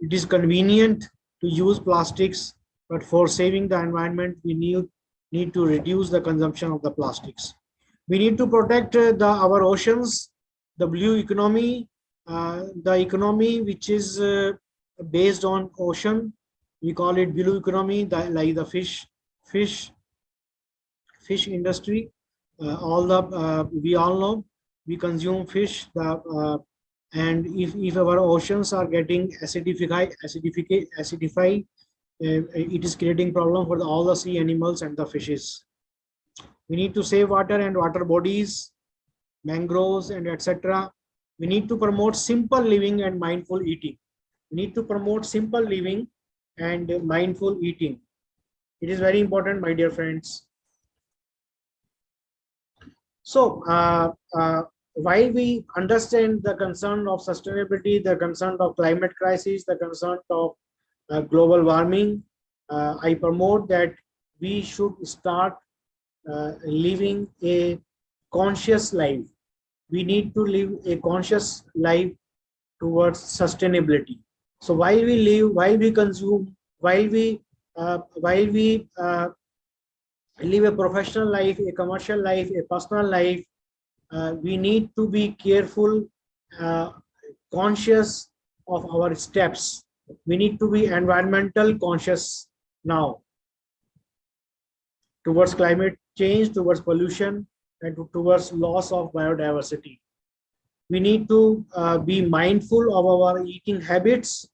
It is convenient to use plastics, but for saving the environment, we need to reduce the consumption of the plastics. We need to protect our oceans, the blue economy, the economy which is based on ocean. We call it blue economy, like the fish industry. We all know we consume fish. And if our oceans are getting acidified, it is creating problem for all the sea animals and the fishes. We need to save water and water bodies, mangroves, and etc. We need to promote simple living and mindful eating. We need to promote simple living and mindful eating. It is very important, my dear friends. So while we understand the concern of sustainability, the concern of climate crisis, the concern of global warming, I promote that we should start living a conscious life. We need to live a conscious life towards sustainability. So while we live, while we consume, while we live a professional life, a commercial life, a personal life, we need to be careful, conscious of our steps. We need to be environmental conscious now towards climate change, towards pollution, and towards loss of biodiversity. We need to be mindful of our eating habits.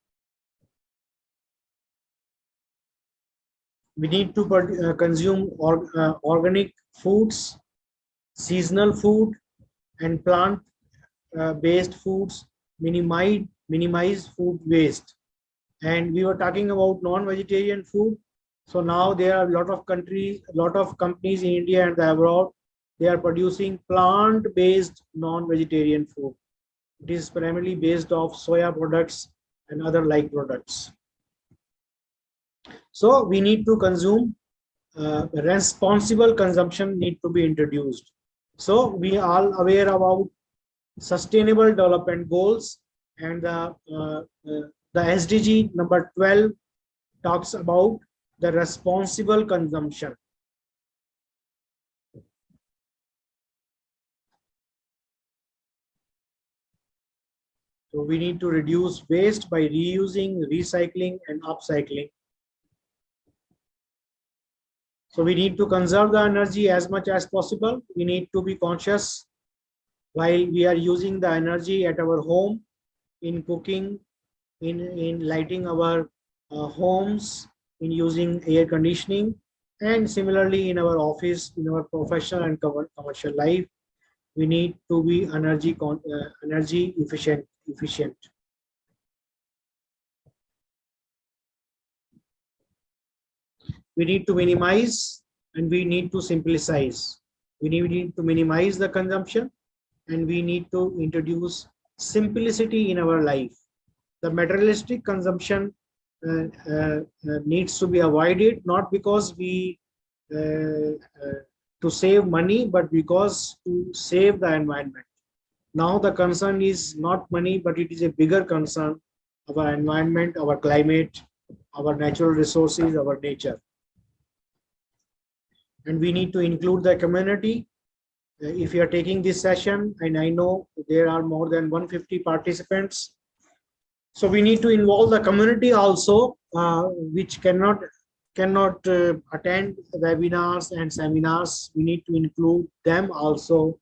We need to consume organic foods, seasonal food, and plant-based foods. Minimize food waste. And we were talking about non-vegetarian food. So now there are a lot of companies in India and abroad. They are producing plant-based non-vegetarian food. It is primarily based off soya products and other like products. So we need to consume, responsible consumption need to be introduced. So we are all aware about sustainable development goals, and the SDG number 12 talks about the responsible consumption. So we need to reduce waste by reusing, recycling, and upcycling. So we need to conserve the energy as much as possible. We need to be conscious while we are using the energy at our home, in cooking, in lighting our homes, in using air conditioning, and similarly in our office, in our professional and commercial life, we need to be energy efficient. We need to minimize and we need to simplify. We need to minimize the consumption, and we need to introduce simplicity in our life. The materialistic consumption needs to be avoided, not because we to save money, but because to save the environment. Now the concern is not money, but it is a bigger concern of our environment, our climate, our natural resources, our nature. And we need to include the community. If you are taking this session, and I know there are more than 150 participants, So we need to involve the community also, which cannot attend webinars and seminars. We need to include them also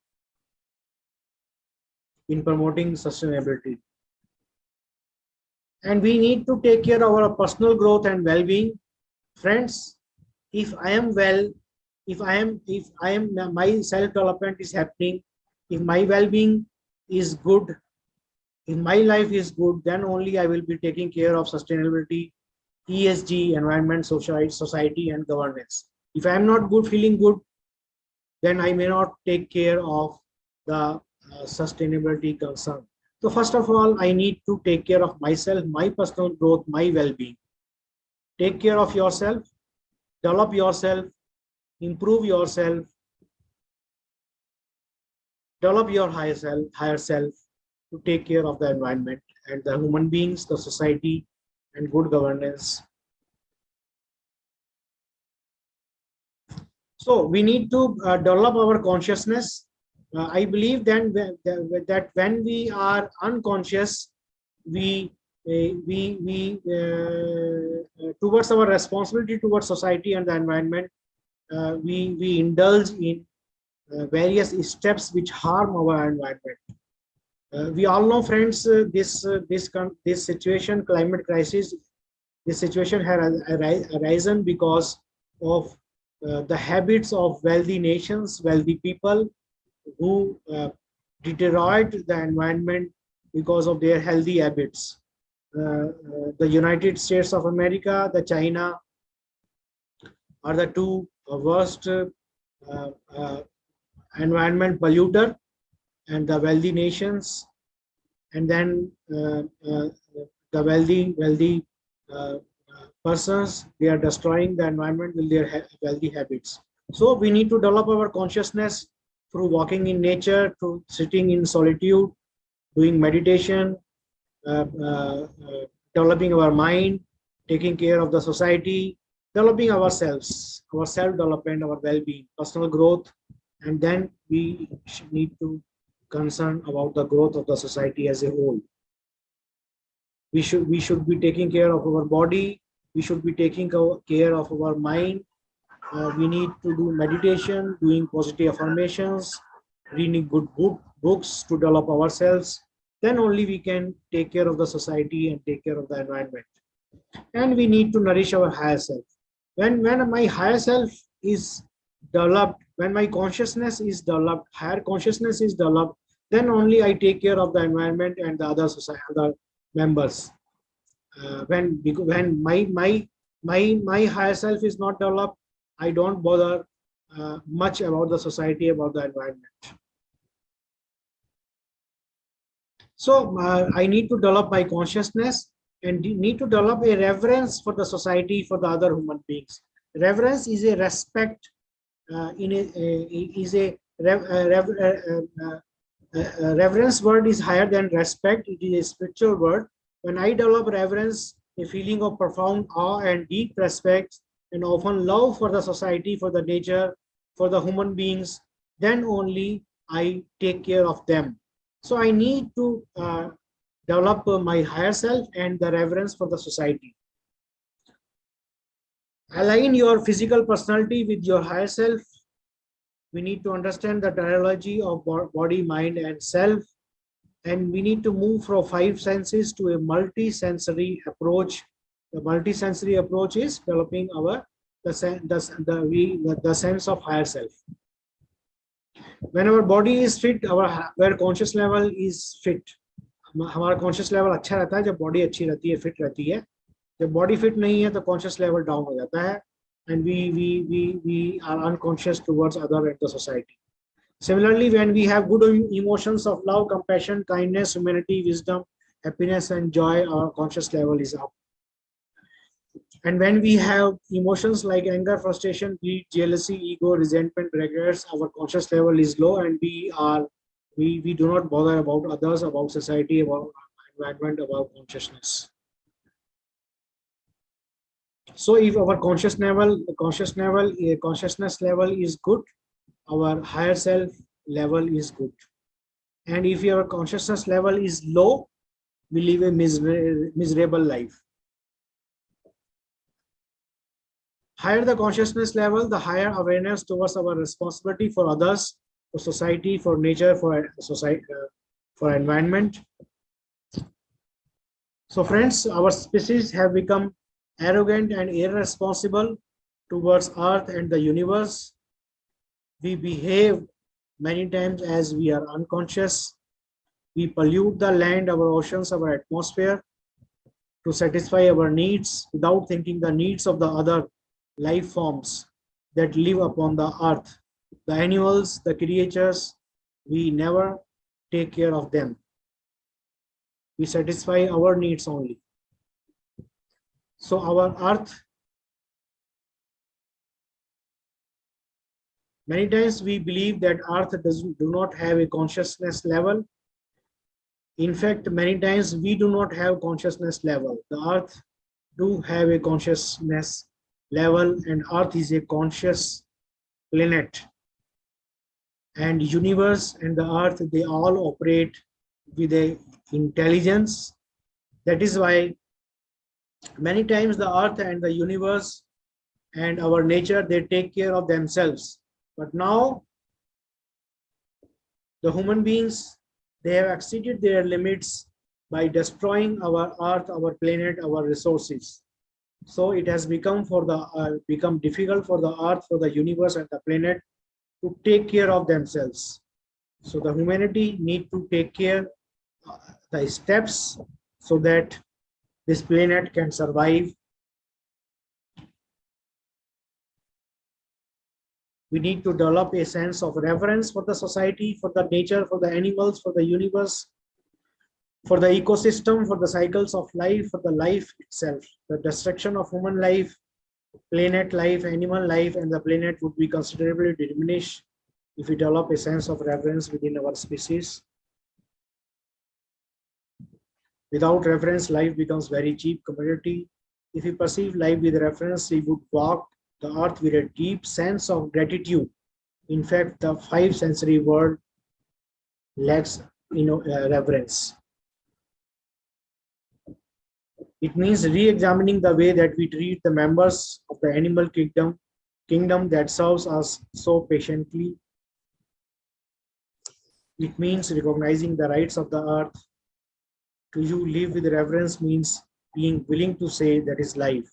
in promoting sustainability. And we need to take care of our personal growth and well-being. Friends, if I am well, if my self-development is happening, if my well-being is good, if my life is good, then only I will be taking care of sustainability, ESG, environment, society, and governance. If I am not good, feeling good, then I may not take care of the sustainability concern. So first of all, I need to take care of myself, my personal growth, my well-being. Take care of yourself, develop yourself, improve yourself, develop your higher self to take care of the environment and the human beings, the society, and good governance. So we need to develop our consciousness. I believe then that when we are unconscious, we towards our responsibility towards society and the environment, we indulge in various steps which harm our environment. We all know, friends, this situation, climate crisis, this situation has arisen because of the habits of wealthy nations, wealthy people who deteriorate the environment because of their healthy habits. The United States of America, the China are the two worst environment polluter, and the wealthy nations, and then the wealthy persons, they are destroying the environment with their wealthy habits. So we need to develop our consciousness through walking in nature, through sitting in solitude, doing meditation, developing our mind, taking care of the society, developing ourselves, our self-development, our well-being, personal growth, and then we need to concern about the growth of the society as a whole. We should be taking care of our body. We should be taking care of our mind. We need to do meditation, doing positive affirmations, reading good books to develop ourselves. Then only we can take care of the society and take care of the environment. And we need to nourish our higher self. When my higher self is developed, when my consciousness is developed, higher consciousness is developed, then only I take care of the environment and the other members. When my higher self is not developed, I don't bother much about the society, about the environment. So I need to develop my consciousness and need to develop a reverence for the society, for the other human beings. Reverence is a respect. Reverence word is higher than respect. It is a spiritual word. When I develop reverence, a feeling of profound awe and deep respect, and often love for the society, for the nature, for the human beings, then only I take care of them. So I need to develop my higher self and the reverence for the society. Align your physical personality with your higher self. We need to understand the dialogy of body, mind, and self. And we need to move from 5 senses to a multi-sensory approach. The multi-sensory approach is developing the sense of higher self. When our body is fit, our conscious level is fit. हमारा conscious level अच्छा रहता है जब body अच्छी रहती है, fit रहती है. जब body fit नहीं है तो conscious level down हो जाता है, and we are unconscious towards other and the society. Similarly, when we have good emotions of love, compassion, kindness, humanity, wisdom, happiness, and joy, our conscious level is up. And when we have emotions like anger, frustration, greed, jealousy, ego, resentment, regrets, our conscious level is low, and we do not bother about others, about society, about environment, about consciousness. So if our consciousness level is good, our higher self level is good. And if your consciousness level is low, we live a miserable life. Higher the consciousness level, the higher awareness towards our responsibility for others, for society, for nature, for society, for environment. So friends, our species have become arrogant and irresponsible towards Earth and the universe. We behave many times as we are unconscious. We pollute the land, our oceans, our atmosphere to satisfy our needs without thinking the needs of the other life forms that live upon the earth. The animals, the creatures, we never take care of them. We satisfy our needs only. So our earth, many times we believe that earth do not have a consciousness level. In fact, many times we do not have consciousness level. The earth do have a consciousness level, and earth is a conscious planet. And universe and the earth, they all operate with a intelligence. That is why many times the earth and the universe and our nature, they take care of themselves. But now the human beings, they have exceeded their limits by destroying our earth, our planet, our resources. So it has become become difficult for the earth, for the universe and the planet to take care of themselves. So the humanity need to take care the steps so that this planet can survive. We need to develop a sense of reverence for the society, for the nature, for the animals, for the universe, for the ecosystem, for the cycles of life, for the life itself. The destruction of human life, planet life, animal life, and the planet would be considerably diminished if we develop a sense of reverence within our species. Without reverence, life becomes very cheap commodity. If we perceive life with reverence, we would walk the earth with a deep sense of gratitude. In fact, the 5 sensory world lacks reverence. It means re-examining the way that we treat the members of the animal kingdom that serves us so patiently. It means recognizing the rights of the earth. To you, live with reverence means being willing to say that is life.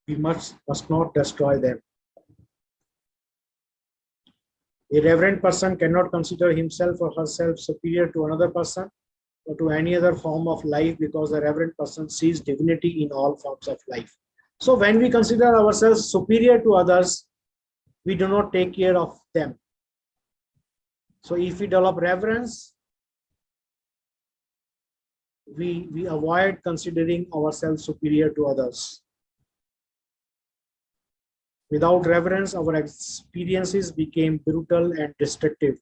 We must not destroy them. A reverent person cannot consider himself or herself superior to another person or to any other form of life, because the reverent person sees divinity in all forms of life. So when we consider ourselves superior to others, we do not take care of them. So if we develop reverence, we avoid considering ourselves superior to others. Without reverence, our experiences became brutal and destructive.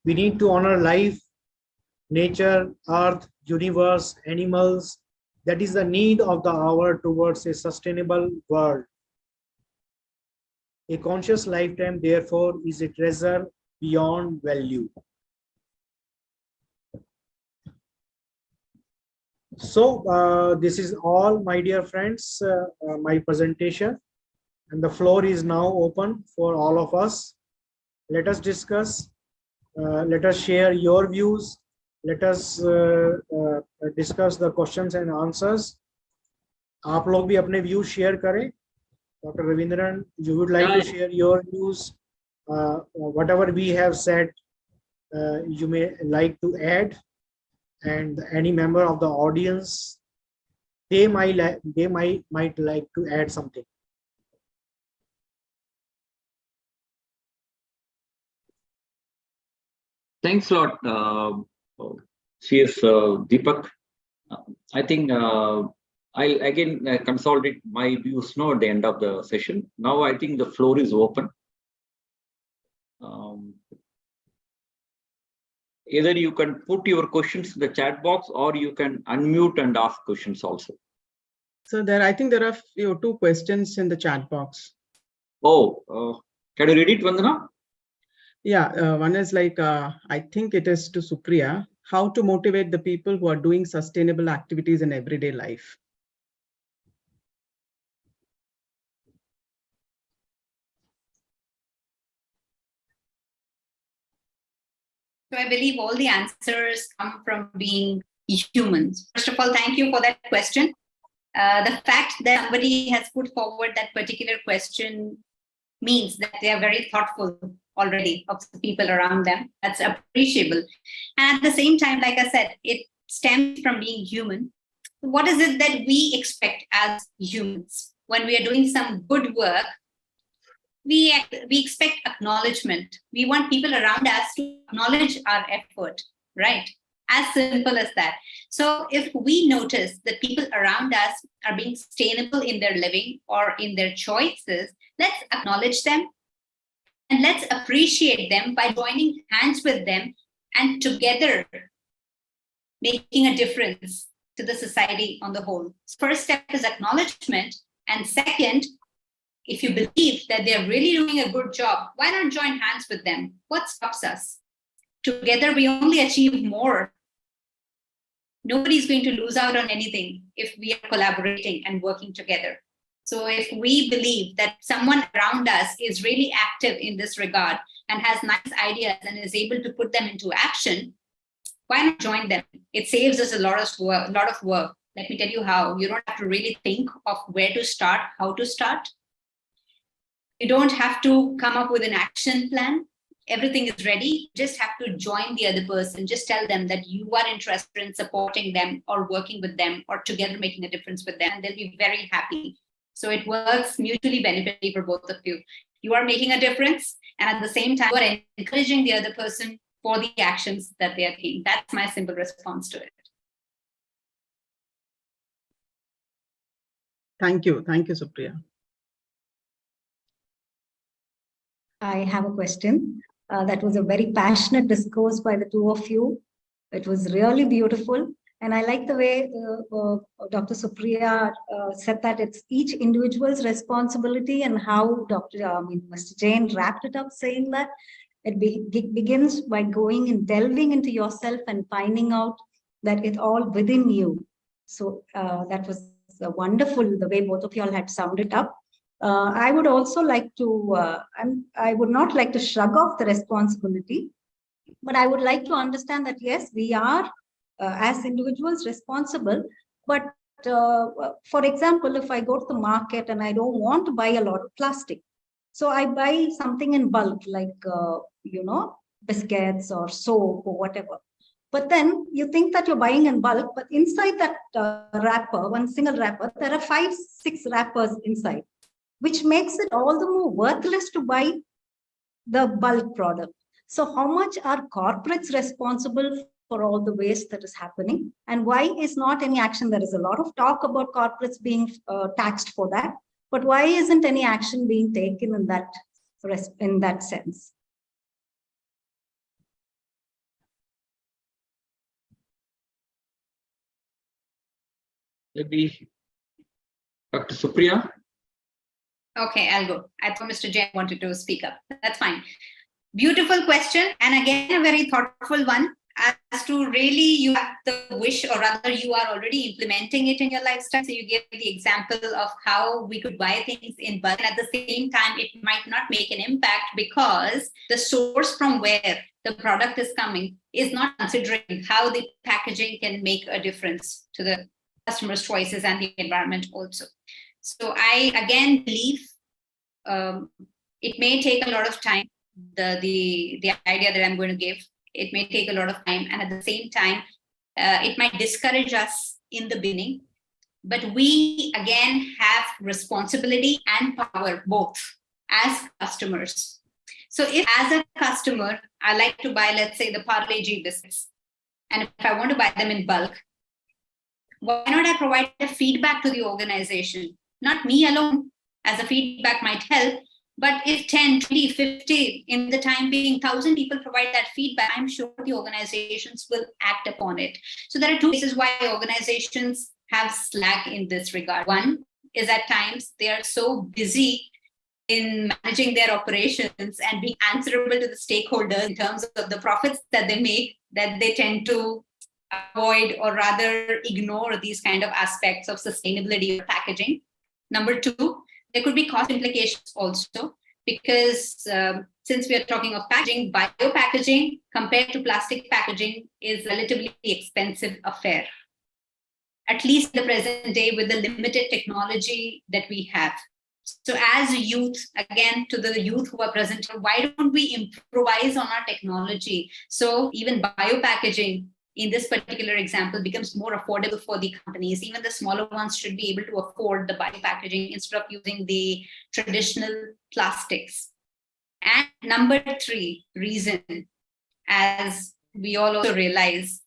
We need to honor life, nature, earth, universe, animals. That is the need of the hour towards a sustainable world. A conscious lifetime, therefore, is a treasure beyond value. So this is all, my dear friends, my presentation, and the floor is now open for all of us. Let us discuss, let us share your views, let us discuss the questions and answers. आप लोग भी अपने views share करें. Dr. Ravindran, you would like to share your views, whatever we have said, you may like to add. And any member of the audience, they might like to add something.
Thanks a lot, CS Deepak. I think I'll again consolidate my views now at the end of the session. Now I think the floor is open. Either you can put your questions in the chat box, or you can unmute and ask questions also.
So I think there are 2 questions in the chat box.
Can you read it, Vandana?
Yeah, one is like, I think it is to Supriya, how to motivate the people who are doing sustainable activities in everyday life.
So I believe all the answers come from being humans. First of all, thank you for that question. The fact that somebody has put forward that particular question means that they are very thoughtful already of the people around them. That's appreciable. And at the same time, like I said, it stems from being human. What is it that we expect as humans? When we are doing some good work, we expect acknowledgement. We want people around us to acknowledge our effort, right? As simple as that. So if we notice that people around us are being sustainable in their living or in their choices, let's acknowledge them and let's appreciate them by joining hands with them and together making a difference to the society on the whole. First step is acknowledgement. And second, if you believe that they're really doing a good job, why not join hands with them? What stops us? Together, we only achieve more. Nobody's going to lose out on anything if we are collaborating and working together. So if we believe that someone around us is really active in this regard and has nice ideas and is able to put them into action, why not join them? It saves us a lot of work. Let me tell you how. You don't have to really think of where to start, how to start. You don't have to come up with an action plan. Everything is ready. You just have to join the other person. Just tell them that you are interested in supporting them or working with them or together making a difference with them. And they'll be very happy. So it works mutually beneficially for both of you. You are making a difference. And at the same time, you are encouraging the other person for the actions that they are taking. That's my simple response to it.
Thank you. Thank you, Supriya.
I have a question. That was a very passionate discourse by the two of you. It was really beautiful. And I like the way Dr. Supriya said that it's each individual's responsibility, and how Mr. Jain wrapped it up saying that it begins by going and delving into yourself and finding out that it's all within you. So that was wonderful, the way both of y'all had summed it up. I would also like to, I would not like to shrug off the responsibility, but I would like to understand that, yes, we are as individuals responsible. But for example, if I go to the market and I don't want to buy a lot of plastic, so I buy something in bulk, like, biscuits or soap or whatever. But then you think that you're buying in bulk, but inside that wrapper, one single wrapper, there are 5-6 wrappers inside, which makes it all the more worthless to buy the bulk product. So how much are corporates responsible for all the waste that is happening? And why is not any action? There is a lot of talk about corporates being taxed for that, but why isn't any action being taken in that sense?
Maybe Dr. Supriya.
Okay, I'll go. I thought Mr. Jain wanted to speak up. That's fine. Beautiful question. And again, a very thoughtful one, as to really you have the wish, or rather you are already implementing it in your lifestyle. So you gave the example of how we could buy things in bulk. And at the same time, it might not make an impact because the source from where the product is coming is not considering how the packaging can make a difference to the customer's choices and the environment also. So I again believe it may take a lot of time. The idea that I'm going to give, it may take a lot of time, and at the same time, it might discourage us in the beginning. But we again have responsibility and power both as customers. So if as a customer, I like to buy, let's say, the Parle G biscuits, and if I want to buy them in bulk, why not I provide a feedback to the organization? Not me alone, as a feedback might help, but if 10, 20, 50, in the time being, 1,000 people provide that feedback, I'm sure the organizations will act upon it. So there are two reasons why organizations have slack in this regard. One is at times they are so busy, in managing their operations and being answerable to the stakeholders in terms of the profits that they make, that they tend to avoid or rather ignore these kind of aspects of sustainability or packaging. Number two, there could be cost implications also, because since we are talking of packaging, biopackaging compared to plastic packaging is a relatively expensive affair, at least in the present day with the limited technology that we have. So as youth, again, to the youth who are present, why don't we improvise on our technology? So even biopackaging in this particular example becomes more affordable for the companies. Even the smaller ones should be able to afford the biopackaging instead of using the traditional plastics. And number three reason, as we all also realize,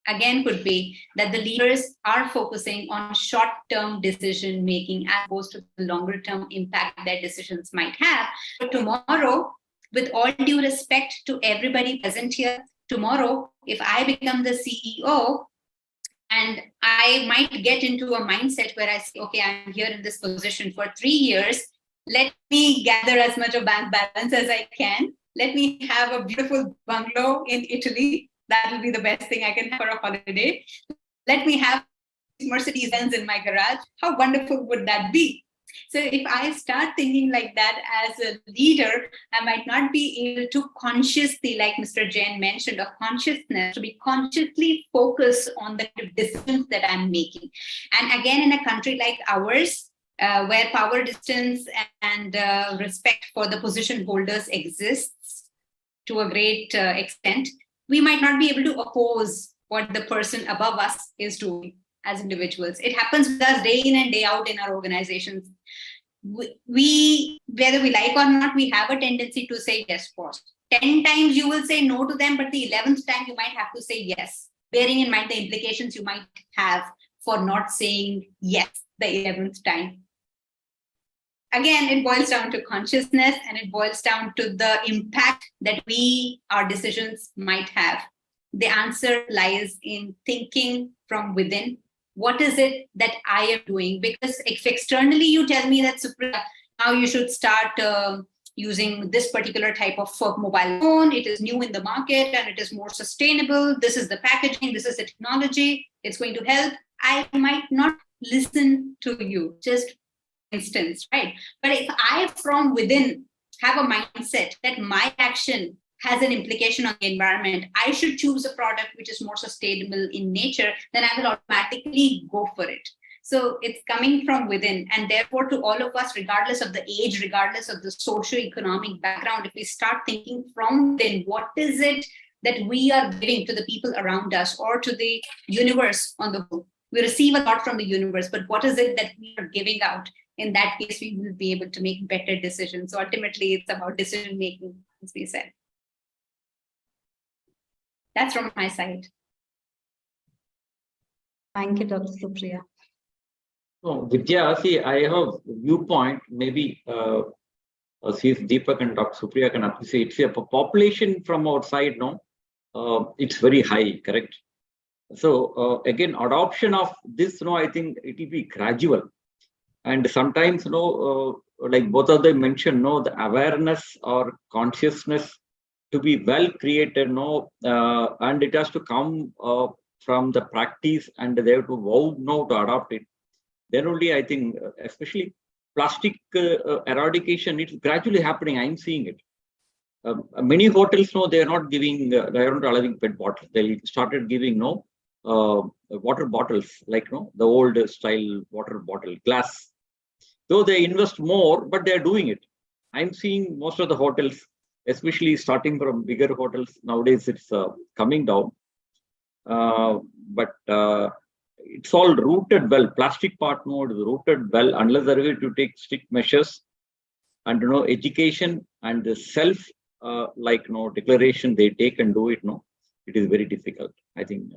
again, could be that the leaders are focusing on short-term decision making as opposed to the longer-term impact their decisions might have. But tomorrow, with all due respect to everybody present here, tomorrow, if I become the CEO, and I might get into a mindset where I say, okay, I'm here in this position for 3 years. Let me gather as much of bank balance as I can. Let me have a beautiful bungalow in Italy. That will be the best thing I can have for a holiday. Let me have Mercedes-Benz in my garage. How wonderful would that be? So if I start thinking like that as a leader, I might not be able to consciously, like Mr. Jain mentioned, of consciousness, to be consciously focused on the decisions that I'm making. And again, in a country like ours, where power distance and respect for the position holders exists to a great extent, we might not be able to oppose what the person above us is doing as individuals. It happens with us day in and day out in our organizations. We, whether we like or not, we have a tendency to say yes first. 10 times you will say no to them, but the 11th time you might have to say yes, bearing in mind the implications you might have for not saying yes the 11th time. Again, it boils down to consciousness, and it boils down to the impact that our decisions might have. The answer lies in thinking from within. What is it that I am doing? Because if externally you tell me that, Supriya, now you should start using this particular type of mobile phone, it is new in the market and it is more sustainable, this is the packaging, this is the technology, it's going to help, I might not listen to you, just instance, right? But if I from within have a mindset that my action has an implication on the environment, I should choose a product which is more sustainable in nature, then I will automatically go for it. So it's coming from within. And therefore, to all of us, regardless of the age, regardless of the socio-economic background, if we start thinking from within, what is it that we are giving to the people around us or to the universe on the whole? We receive a lot from the universe, but what is it that we are giving out? In that case, we will be able to make better decisions. So ultimately, it's about decision making, as we said. That's from my side.
Thank you, Dr. Supriya.
So, Vidya, see, I have a viewpoint, maybe see if Deepak and Dr. Supriya can appreciate. See, a population from our side, no, it's very high, correct? So, again, adoption of this, no, I think it will be gradual. And sometimes, like both of them mentioned, the awareness or consciousness to be well created, and it has to come from the practice, and they have to vow to adopt it. Then only, I think, especially plastic eradication, it's gradually happening. I'm seeing it. Many hotels, they are not giving, they are not allowing PET bottles. They started giving water bottles, like the old style water bottle, glass. Though they invest more, but they are doing it. I'm seeing most of the hotels, especially starting from bigger hotels. Nowadays, it's coming down. But it's all rooted well. Plastic part mode is rooted well, unless they're going to take strict measures and education and the self declaration they take and do it. It is very difficult. I think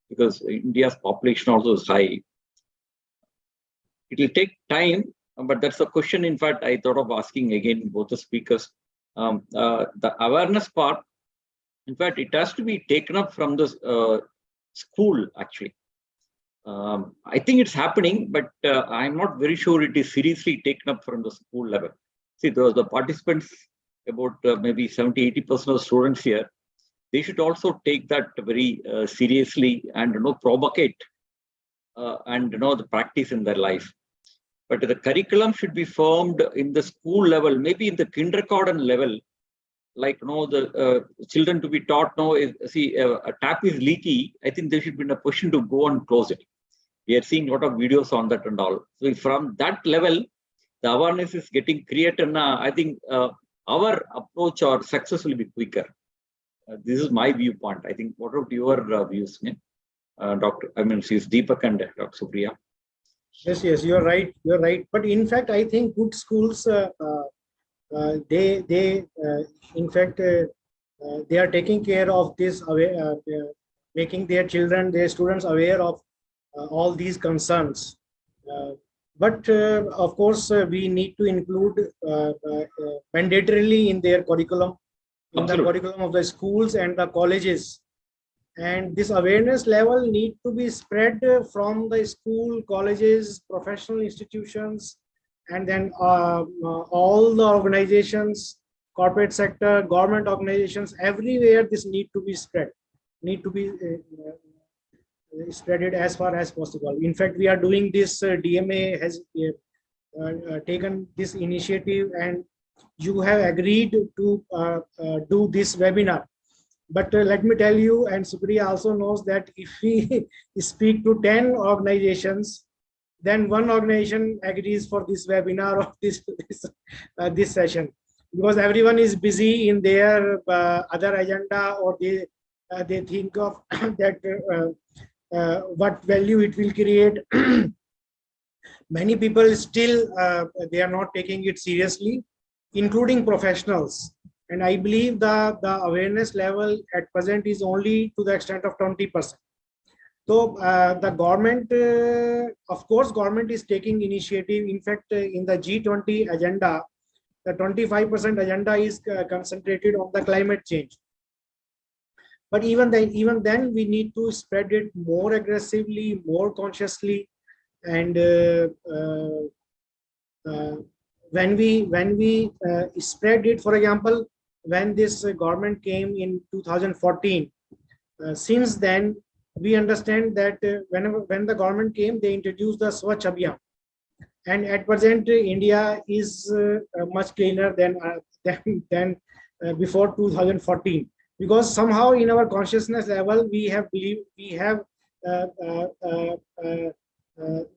because India's population also is high. It will take time, but that's a question. In fact, I thought of asking again both the speakers. The awareness part, in fact, it has to be taken up from the school, actually. I think it's happening, but I'm not very sure it is seriously taken up from the school level. See, the participants, about maybe 70–80% of students here, they should also take that very seriously and provocate and the practice in their life. But the curriculum should be formed in the school level, maybe in the kindergarten level, like the children to be taught. A tap is leaky. I think there should be a position to go and close it. We are seeing a lot of videos on that and all. So from that level, the awareness is getting created. I think our approach or success will be quicker. This is my viewpoint. I think, what are your views, Dr. She's Deepak and Dr. Supriya.
Yes, you're right. You're right. But in fact, I think good schools, they are taking care of this, making their children, their students aware of all these concerns. But of course, we need to include mandatorily in their curriculum, in the curriculum of the schools and the colleges. And this awareness level need to be spread from the school, colleges, professional institutions, and then all the organizations, corporate sector, government organizations, everywhere this need to be spread, spreaded as far as possible. In fact, we are doing this, DMA has taken this initiative, and you have agreed to do this webinar. But let me tell you, and Supriya also knows, that if we speak to 10 organizations, then one organization agrees for this webinar or this session, because everyone is busy in their other agenda, or they think of that what value it will create. Many people still they are not taking it seriously, including professionals. And I believe the awareness level at present is only to the extent of 20%. So the government, of course, government is taking initiative. In fact, in the G20 agenda, the 25% agenda is concentrated on the climate change. But even then, we need to spread it more aggressively, more consciously, and when we spread it, for example, when this government came in 2014, since then we understand that when the government came, they introduced the Swachh Abhiyan, and at present India is much cleaner than before 2014, because somehow in our consciousness level we have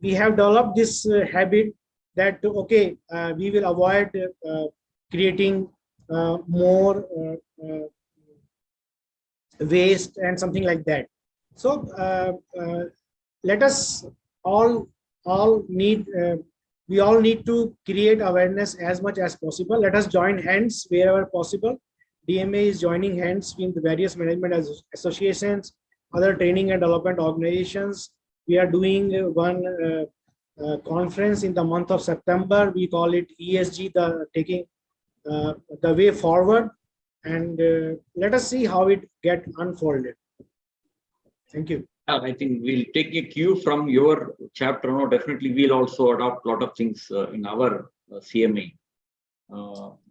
developed this habit that okay, we will avoid creating more waste and something like that. So let us all need we all need to create awareness as much as possible. Let us join hands wherever possible. DMA is joining hands with the various management associations, other training and development organizations. We are doing one conference in the month of September. We call it ESG, the way forward, and let us see how it get unfolded. Thank you.
I think we'll take a cue from your chapter. No, definitely we'll also adopt a lot of things in our CMA.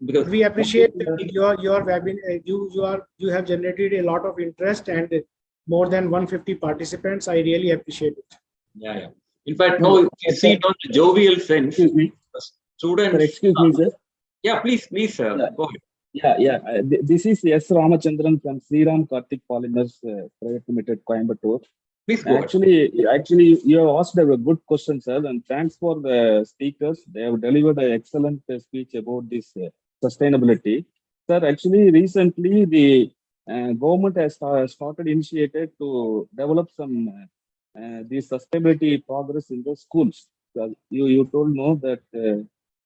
Because
we appreciate your webinar. You have generated a lot of interest and more than 150 participants. I really appreciate it.
Yeah. In fact, no, you see it on the jovial sense.
Excuse me.
Students.
Sir, excuse me, sir.
Yeah, please, go ahead.
Yeah. This is S. Ramachandran from Sriram Kartik Polymers Private Limited, Coimbatore.
Please go
Actually, you have asked a good question, sir, and thanks for the speakers. They have delivered an excellent speech about this sustainability. Sir, actually, recently the government has initiated to develop some the sustainability progress in the schools. You told that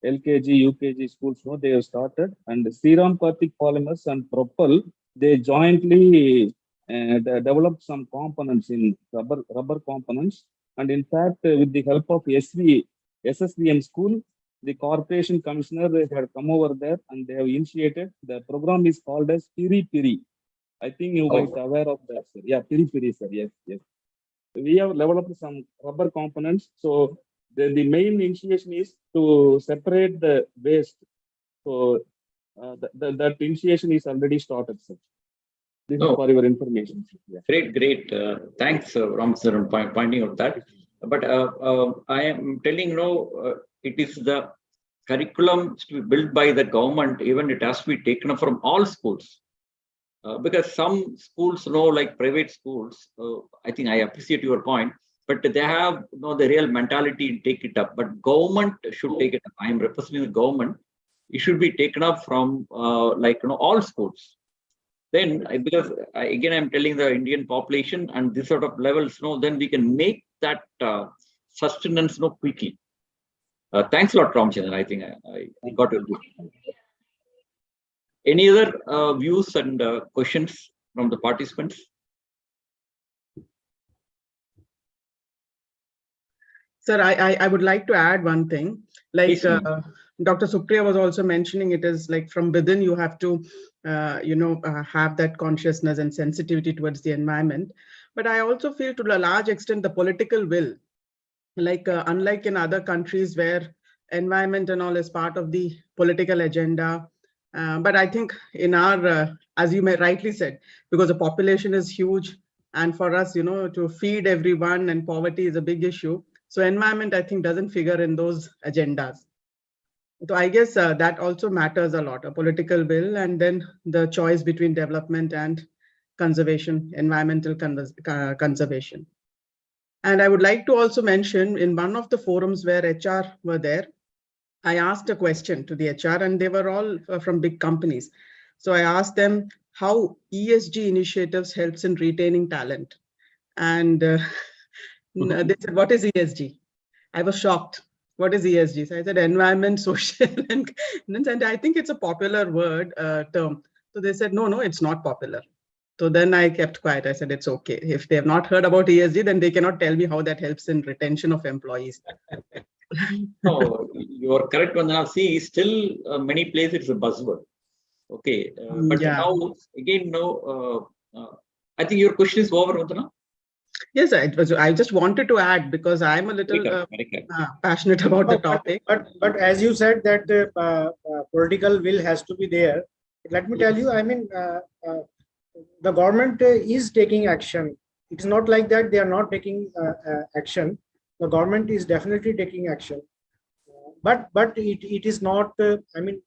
LKG, UKG schools, they have started, and Sriram Kartik Polymers and Propel, they jointly developed some components in rubber components. And in fact, with the help of SSVM school, the corporation commissioner had come over there and they have initiated. The program is called as Piri Piri. I think you might be aware of that, sir. Yeah, Piri Piri, sir. Yes. we have developed some rubber components. So the main initiation is to separate the waste. So that initiation is already started, sir. This is for your information. Yeah.
Great. Thanks, Ram sir, for pointing out that. But I am telling it is the curriculum to be built by the government. Even it has to be taken up from all schools. Because some schools, like private schools, I think I appreciate your point, but they have the real mentality to take it up. But government should take it up. I am representing the government. It should be taken up from all schools. Then, because again, I'm telling the Indian population and this sort of levels, then we can make that sustenance quickly. Thanks a lot, Ramchandran. I think I got it. Any other views and questions from the participants?
Sir, I would like to add one thing. Like Dr. Supriya was also mentioning, it is like from within you have to, have that consciousness and sensitivity towards the environment. But I also feel to a large extent the political will, like unlike in other countries where environment and all is part of the political agenda. But I think in our, as you may rightly said, because the population is huge and for us, to feed everyone and poverty is a big issue. So environment, I think, doesn't figure in those agendas. So I guess that also matters a lot, a political will, and then the choice between development and conservation, environmental conservation. And I would like to also mention in one of the forums where HR were there, I asked a question to the HR and they were all from big companies. So I asked them how ESG initiatives helps in retaining talent. And they said, what is ESG? I was shocked. What is ESG? So I said environment, social, and I think it's a popular word term. So they said, no, it's not popular. So then I kept quiet. I said, it's okay. If they have not heard about ESG, then they cannot tell me how that helps in retention of employees.
No, you are correct, Vandana. See, still many places it's a buzzword. Okay. But now, again, I think your question is over, Vandana.
Yes, I just wanted to add because I'm a little passionate about the topic.
But as you said that political will has to be there. Let me tell you, I mean, the government is taking action. It's not like that they are not taking action. The government is definitely taking action, but it is not. I mean,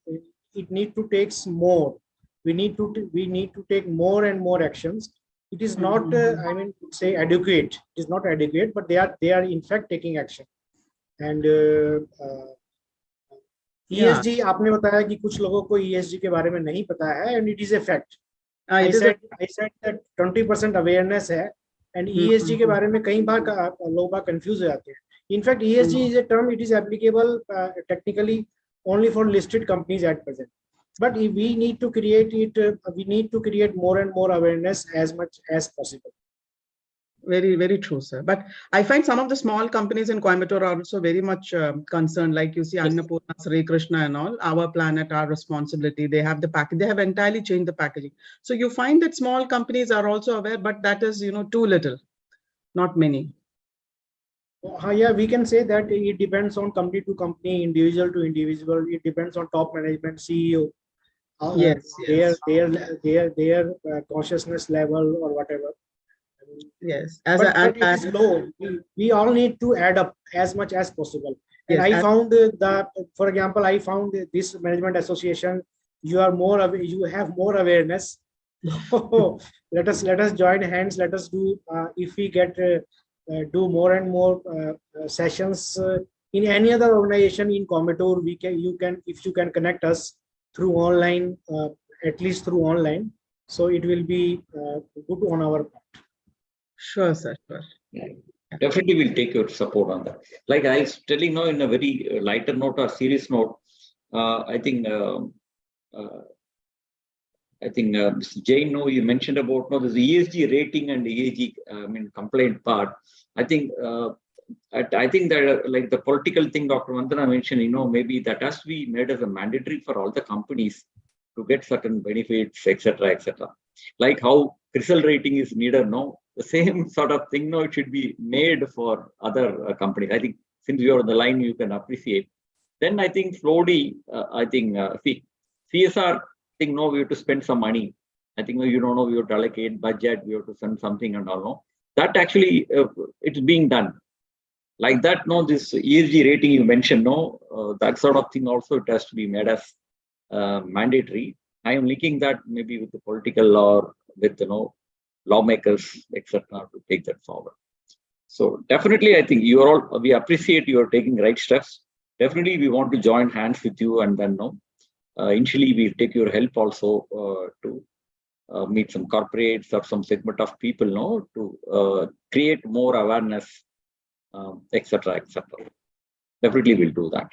it need to take more. We need to take more and more actions. It is not. I mean, say adequate. It is not adequate, but they are in fact taking action. And ESG आपने बताया कि कुछ लोगों को ESG के बारे में नहीं पता है, and it is a fact. I said that 20% awareness है, and ESG के बारे में कई बार लोग confuse हो जाते हैं. In fact, ESG is a term. It is applicable technically only for listed companies at present. But if we need to create it, we need to create more and more awareness as much as possible.
Very, very true, sir. But I find some of the small companies in Coimbatore are also very much concerned. Like you see, Annapurna, Sri Krishna and all, our planet, our responsibility. They have the package. They have entirely changed the packaging. So you find that small companies are also aware, but that is, too little, not many.
Yeah, we can say that it depends on company to company, individual to individual. It depends on top management, CEO. Their consciousness level or whatever.
Yes,
but it is low. We all need to add up as much as possible. And I found that, for example, I found this management association. You have more awareness. let us join hands. Let us do. If we get do more and more sessions in any other organization in Coimbatore, if you can connect us through online, at least through online. So it will be good on our part.
Sure, sir. Sure.
Yeah. Definitely, we'll take your support on that. Like I was telling now in a very lighter note or serious note, I think Mr. Jain, you mentioned about this ESG rating and ESG complaint part. I think that like the political thing Dr. Vandana mentioned, maybe that has to be made as a mandatory for all the companies to get certain benefits, etc., etc. Like how CRISIL rating is needed, the same sort of thing, no, it should be made for other companies. I think since you're on the line, you can appreciate. Then I think slowly, see, CSR thing, no, we have to spend some money. I think, no, you don't know, we have to allocate budget, we have to send something and all, no. That actually, it's being done. Like that, no, this ESG rating you mentioned, no, that sort of thing also, it has to be made as mandatory. I am linking that maybe with the political or with, lawmakers, etc., to take that forward. So definitely, I think we appreciate you are taking right steps. Definitely, we want to join hands with you, and then initially we'll take your help also to meet some corporates or some segment of people, to create more awareness, etc., etc. Definitely, we'll do that.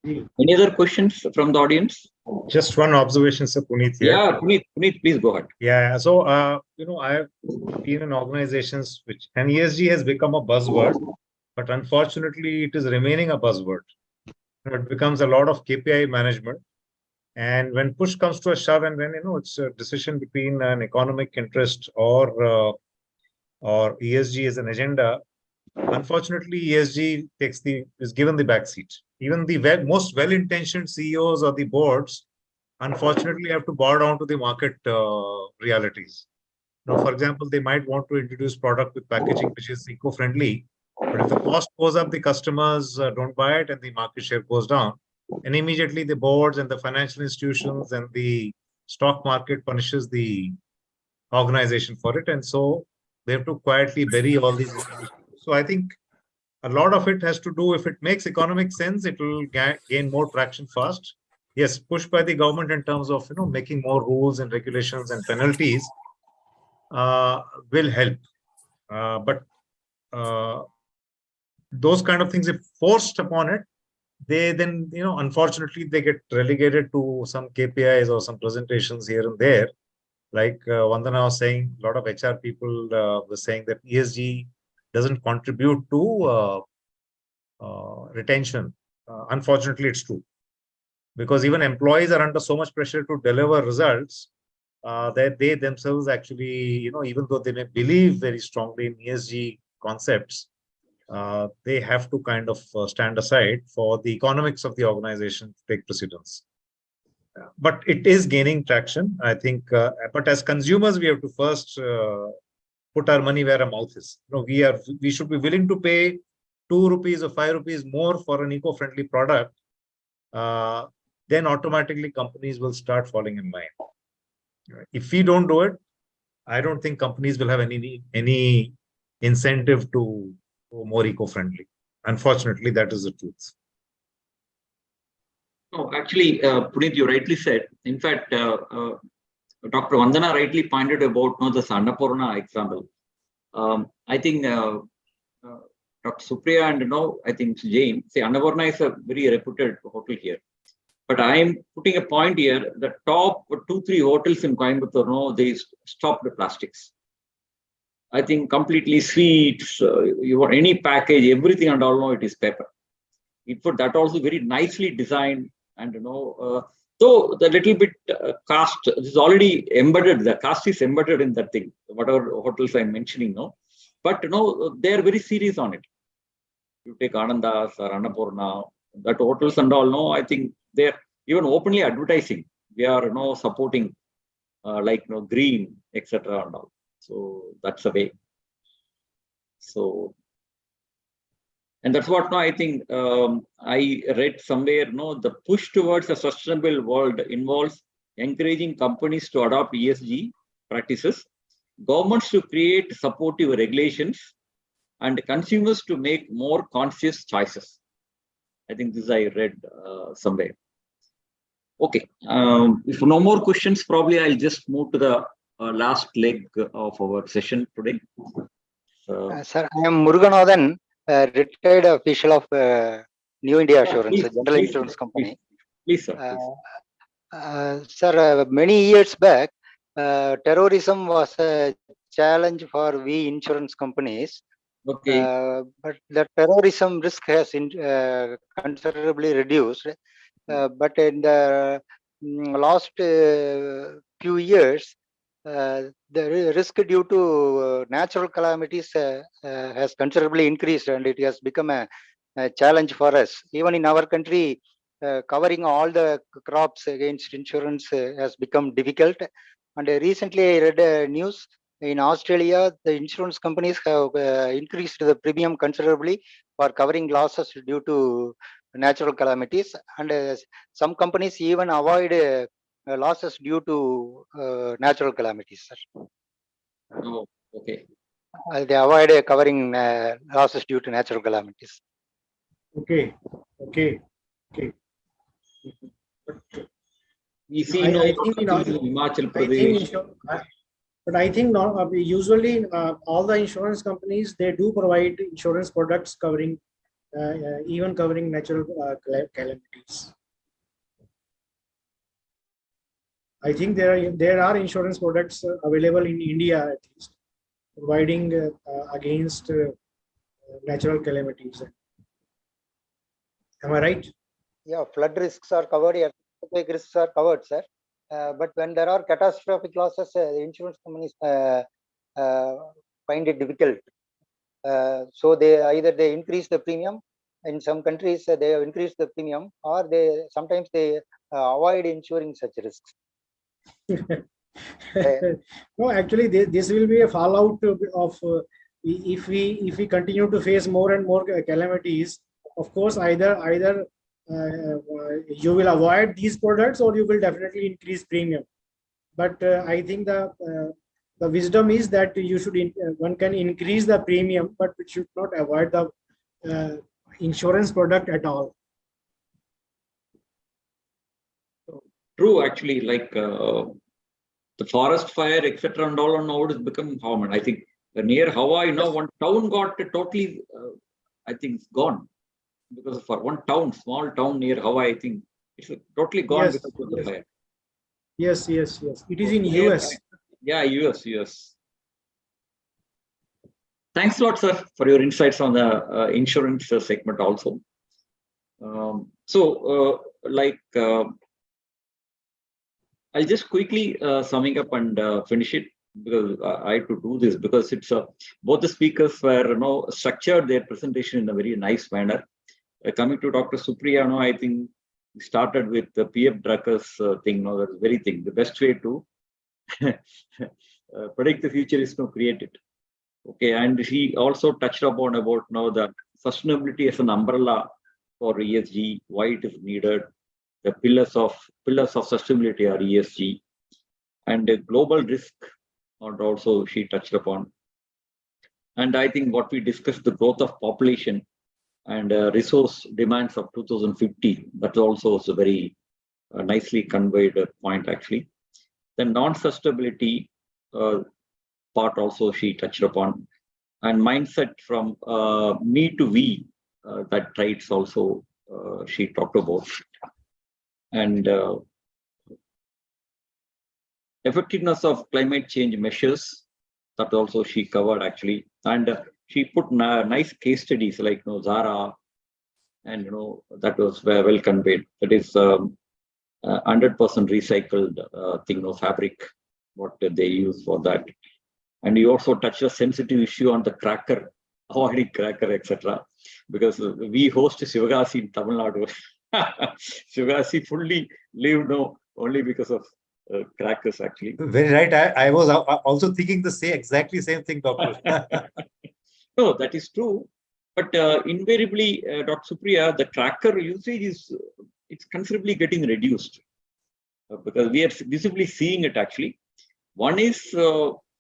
Any other questions from the audience?
Just one observation, Sir Puneet here.
Yeah, Puneet, please go ahead.
Yeah, so I have been in organizations and ESG has become a buzzword, but unfortunately, it is remaining a buzzword. It becomes a lot of KPI management, and when push comes to a shove, and when it's a decision between an economic interest or ESG as an agenda, unfortunately, ESG is given the backseat. Even the most well-intentioned CEOs or the boards, unfortunately, have to bow down to the market realities. For example, they might want to introduce product with packaging which is eco-friendly, but if the cost goes up, the customers don't buy it and the market share goes down. And immediately the boards and the financial institutions and the stock market punishes the organization for it. And so they have to quietly bury all these. So I think a lot of it has to do, if it makes economic sense, it will gain more traction fast. Yes, pushed by the government in terms of making more rules and regulations and penalties will help. But those kind of things, if forced upon it, they then, unfortunately, they get relegated to some KPIs or some presentations here and there. Like Vandana was saying, a lot of HR people were saying that ESG doesn't contribute to retention. Unfortunately, it's true. Because even employees are under so much pressure to deliver results that they themselves actually, even though they may believe very strongly in ESG concepts, they have to kind of stand aside for the economics of the organization to take precedence. But it is gaining traction, I think. But as consumers, we have to first put our money where our mouth is. We should be willing to pay 2 rupees or 5 rupees more for an eco-friendly product. Then automatically companies will start falling in line. If we don't do it, I don't think companies will have any incentive to go more eco-friendly. Unfortunately, that is the truth.
No, actually, Puneet, you rightly said. In fact, Dr. Vandana rightly pointed about the Annapurna example. I think Dr. Supriya and I think Jane, say Annapurna is a very reputed hotel here. But I am putting a point here, the top 2-3 hotels in Coimbatore, they stopped the plastics. I think completely sweets, you want any package, everything and all, it is paper. That also very nicely designed, and so the little bit cost is already embedded, the cost is embedded in that thing, whatever hotels I'm mentioning, but they are very serious on it. You take Anandas or Annapurna, that hotels and all, I think they're even openly advertising. We are supporting green, etc. and all. So that's the way. So, and that's what I think I read somewhere, the push towards a sustainable world involves encouraging companies to adopt ESG practices, governments to create supportive regulations, and consumers to make more conscious choices. I think this I read somewhere. Okay, if no more questions, probably I'll just move to the last leg of our session today.
Sir, I am Muruganathan, retired official of New India Assurance, General Insurance Company.
Please, sir.
Sir, many years back, terrorism was a challenge for we insurance companies.
Okay.
But the terrorism risk has considerably reduced. But in the last few years, the risk due to natural calamities has considerably increased, and it has become a challenge for us. Even in our country, covering all the crops against insurance has become difficult. And recently I read news in Australia, the insurance companies have increased the premium considerably for covering losses due to natural calamities. And some companies even avoid losses due to natural calamities, sir.
Oh, okay.
They avoid covering losses due to natural calamities.
Okay.
We see
I think in
Himachal Pradesh.
But I think usually all the insurance companies, they do provide insurance products covering even covering natural calamities. I think there are insurance products available in India at least, providing against natural calamities. Am I right?
Yeah, flood risks are covered, earthquake risks are covered, sir. But when there are catastrophic losses, the insurance companies find it difficult. So they increase the premium. In some countries, they have increased the premium, or sometimes they avoid insuring such risks.
No, actually, this will be a fallout of if we continue to face more and more calamities. Of course, either you will avoid these products, or you will definitely increase premium. But I think the wisdom is that you should one can increase the premium, but it should not avoid the insurance product at all.
True, actually, like the forest fire, etc., and all, now it has become common. I think near Hawaii now, one town got totally, I think, gone because for one town, small town near Hawaii, I think it's totally gone because of the fire.
Yes. It is in US.
Yeah, US. Thanks a lot, sir, for your insights on the insurance segment also. I'll just quickly summing up and finish it, because I had to do this because it's both the speakers were structured their presentation in a very nice manner. Coming to Dr. Supriya, I think we started with the PF Drucker's thing. That's very thing. The best way to predict the future is to create it. Okay, and she also touched upon about the sustainability as an umbrella for ESG, why it is needed. The pillars of sustainability are ESG, and the global risk, and also she touched upon. And I think what we discussed, the growth of population and resource demands of 2050, that also is a very nicely conveyed point actually. The non-sustainability part also she touched upon, and mindset from me to we, that traits also she talked about. And effectiveness of climate change measures, that also she covered actually. And she put nice case studies like Zara, and that was well conveyed. That is 100% recycled thing, fabric, what they use for that. And you also touched a sensitive issue on the cracker, avoiding cracker, etc. Because we host Shivagasi in Tamil Nadu. Shivagasi fully lived only because of crackers actually.
Very right. I was also thinking the exactly same thing, Doctor.
No, that is true. But invariably, Dr. Supriya, the cracker usage it's considerably getting reduced because we are visibly seeing it actually. One is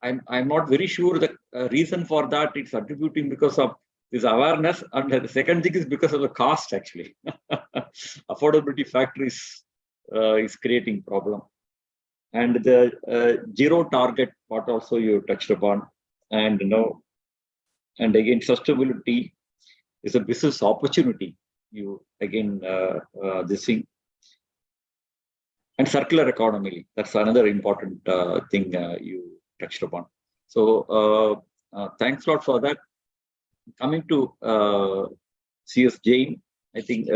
I'm not very sure the reason for that it's attributing because of this awareness, and the second thing is because of the cost actually. Affordability factor is creating problem. And the zero target part also you touched upon, and and again sustainability is a business opportunity. You again this thing, and circular economy, that's another important thing you touched upon. So thanks a lot for that. Coming to CS Jain, I think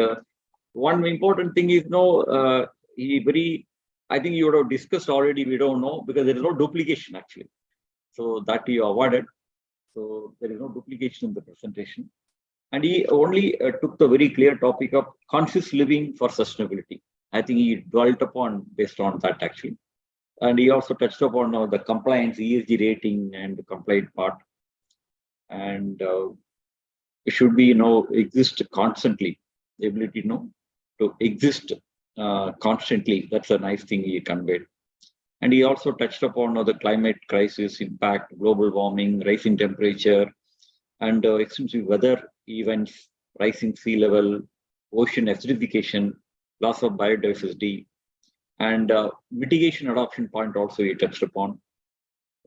one important thing is he very I think you would have discussed already. We don't know because there is no duplication actually. So that you avoided. So there is no duplication in the presentation. And he only took the very clear topic of conscious living for sustainability. I think he dwelt upon based on that actually. And he also touched upon the compliance, ESG rating and the compliant part. And it should be, exist constantly. The ability, to exist constantly. That's a nice thing he conveyed. And he also touched upon the climate crisis impact, global warming, rising temperature, and extensive weather events, rising sea level, ocean acidification, loss of biodiversity, and mitigation adoption point also he touched upon.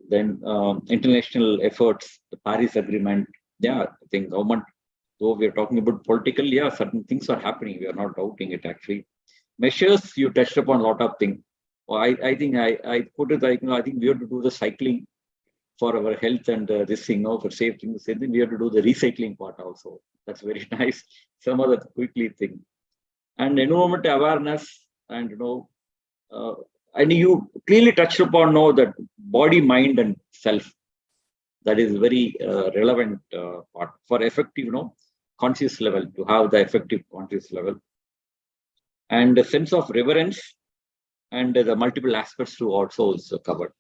Then international efforts, the Paris Agreement. Yeah, I think government, though we are talking about political, yeah, certain things are happening. We are not doubting it actually. Measures, you touched upon a lot of things. Well, I think I put it like, I think we have to do the cycling for our health and this thing, for safety. The same thing, we have to do the recycling part also. That's very nice. Some other quickly thing. And environment awareness and, and you clearly touched upon that body, mind, and self. That is very relevant part for effective, conscious level, to have the effective conscious level. And the sense of reverence and the multiple aspects to also is covered.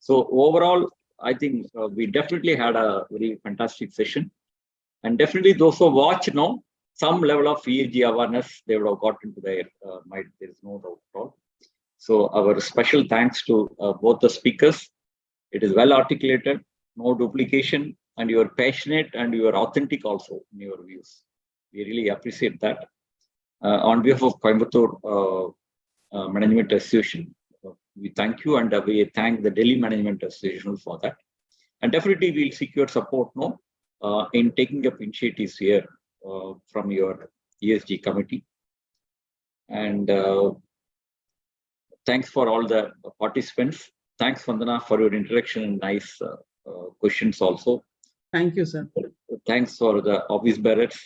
So overall, I think we definitely had a very fantastic session. And definitely those who watch some level of ESG awareness, they would have got into their mind. There is no doubt at all. So our special thanks to both the speakers. It is well articulated, no duplication, and you are passionate and you are authentic also in your views. We really appreciate that. On behalf of Coimbatore Management Association, we thank you, and we thank the Delhi Management Association for that. And definitely we'll seek your support in taking up initiatives here from your ESG committee. And thanks for all the participants. Thanks, Vandana, for your introduction and nice questions also.
Thank you, sir.
Thanks for the office bearers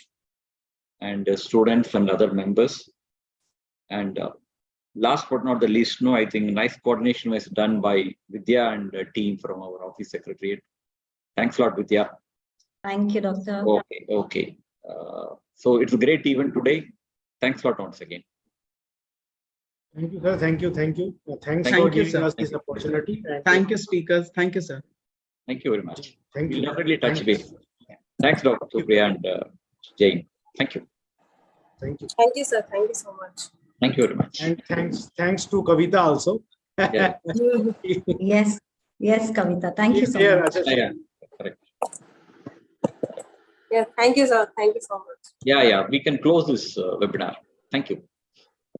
and students and other members. And last but not the least, I think nice coordination was done by Vidya and the team from our office secretariat. Thanks a lot, Vidya.
Thank you, Doctor.
Okay. So it's a great event today. Thanks a lot once again.
Thank you, sir. Thank you. Thanks
Thank
for
you,
giving
sir.
us this opportunity.
Thank you, speakers. Thank you, sir.
Thank you very much.
Thank you.
We'll definitely touch
Thank you.
base. Thanks, Dr. Supriya and Jain. Thank you.
Thank you.
Thank you, sir. Thank you so much.
Thank you very much.
And thanks to Kavita also.
Yeah.
Yes, Kavita. Thank you so
Yeah,
much.
Yeah, correct.
Yeah, thank you, sir. Thank you so much.
Yeah. We can close this webinar. Thank you.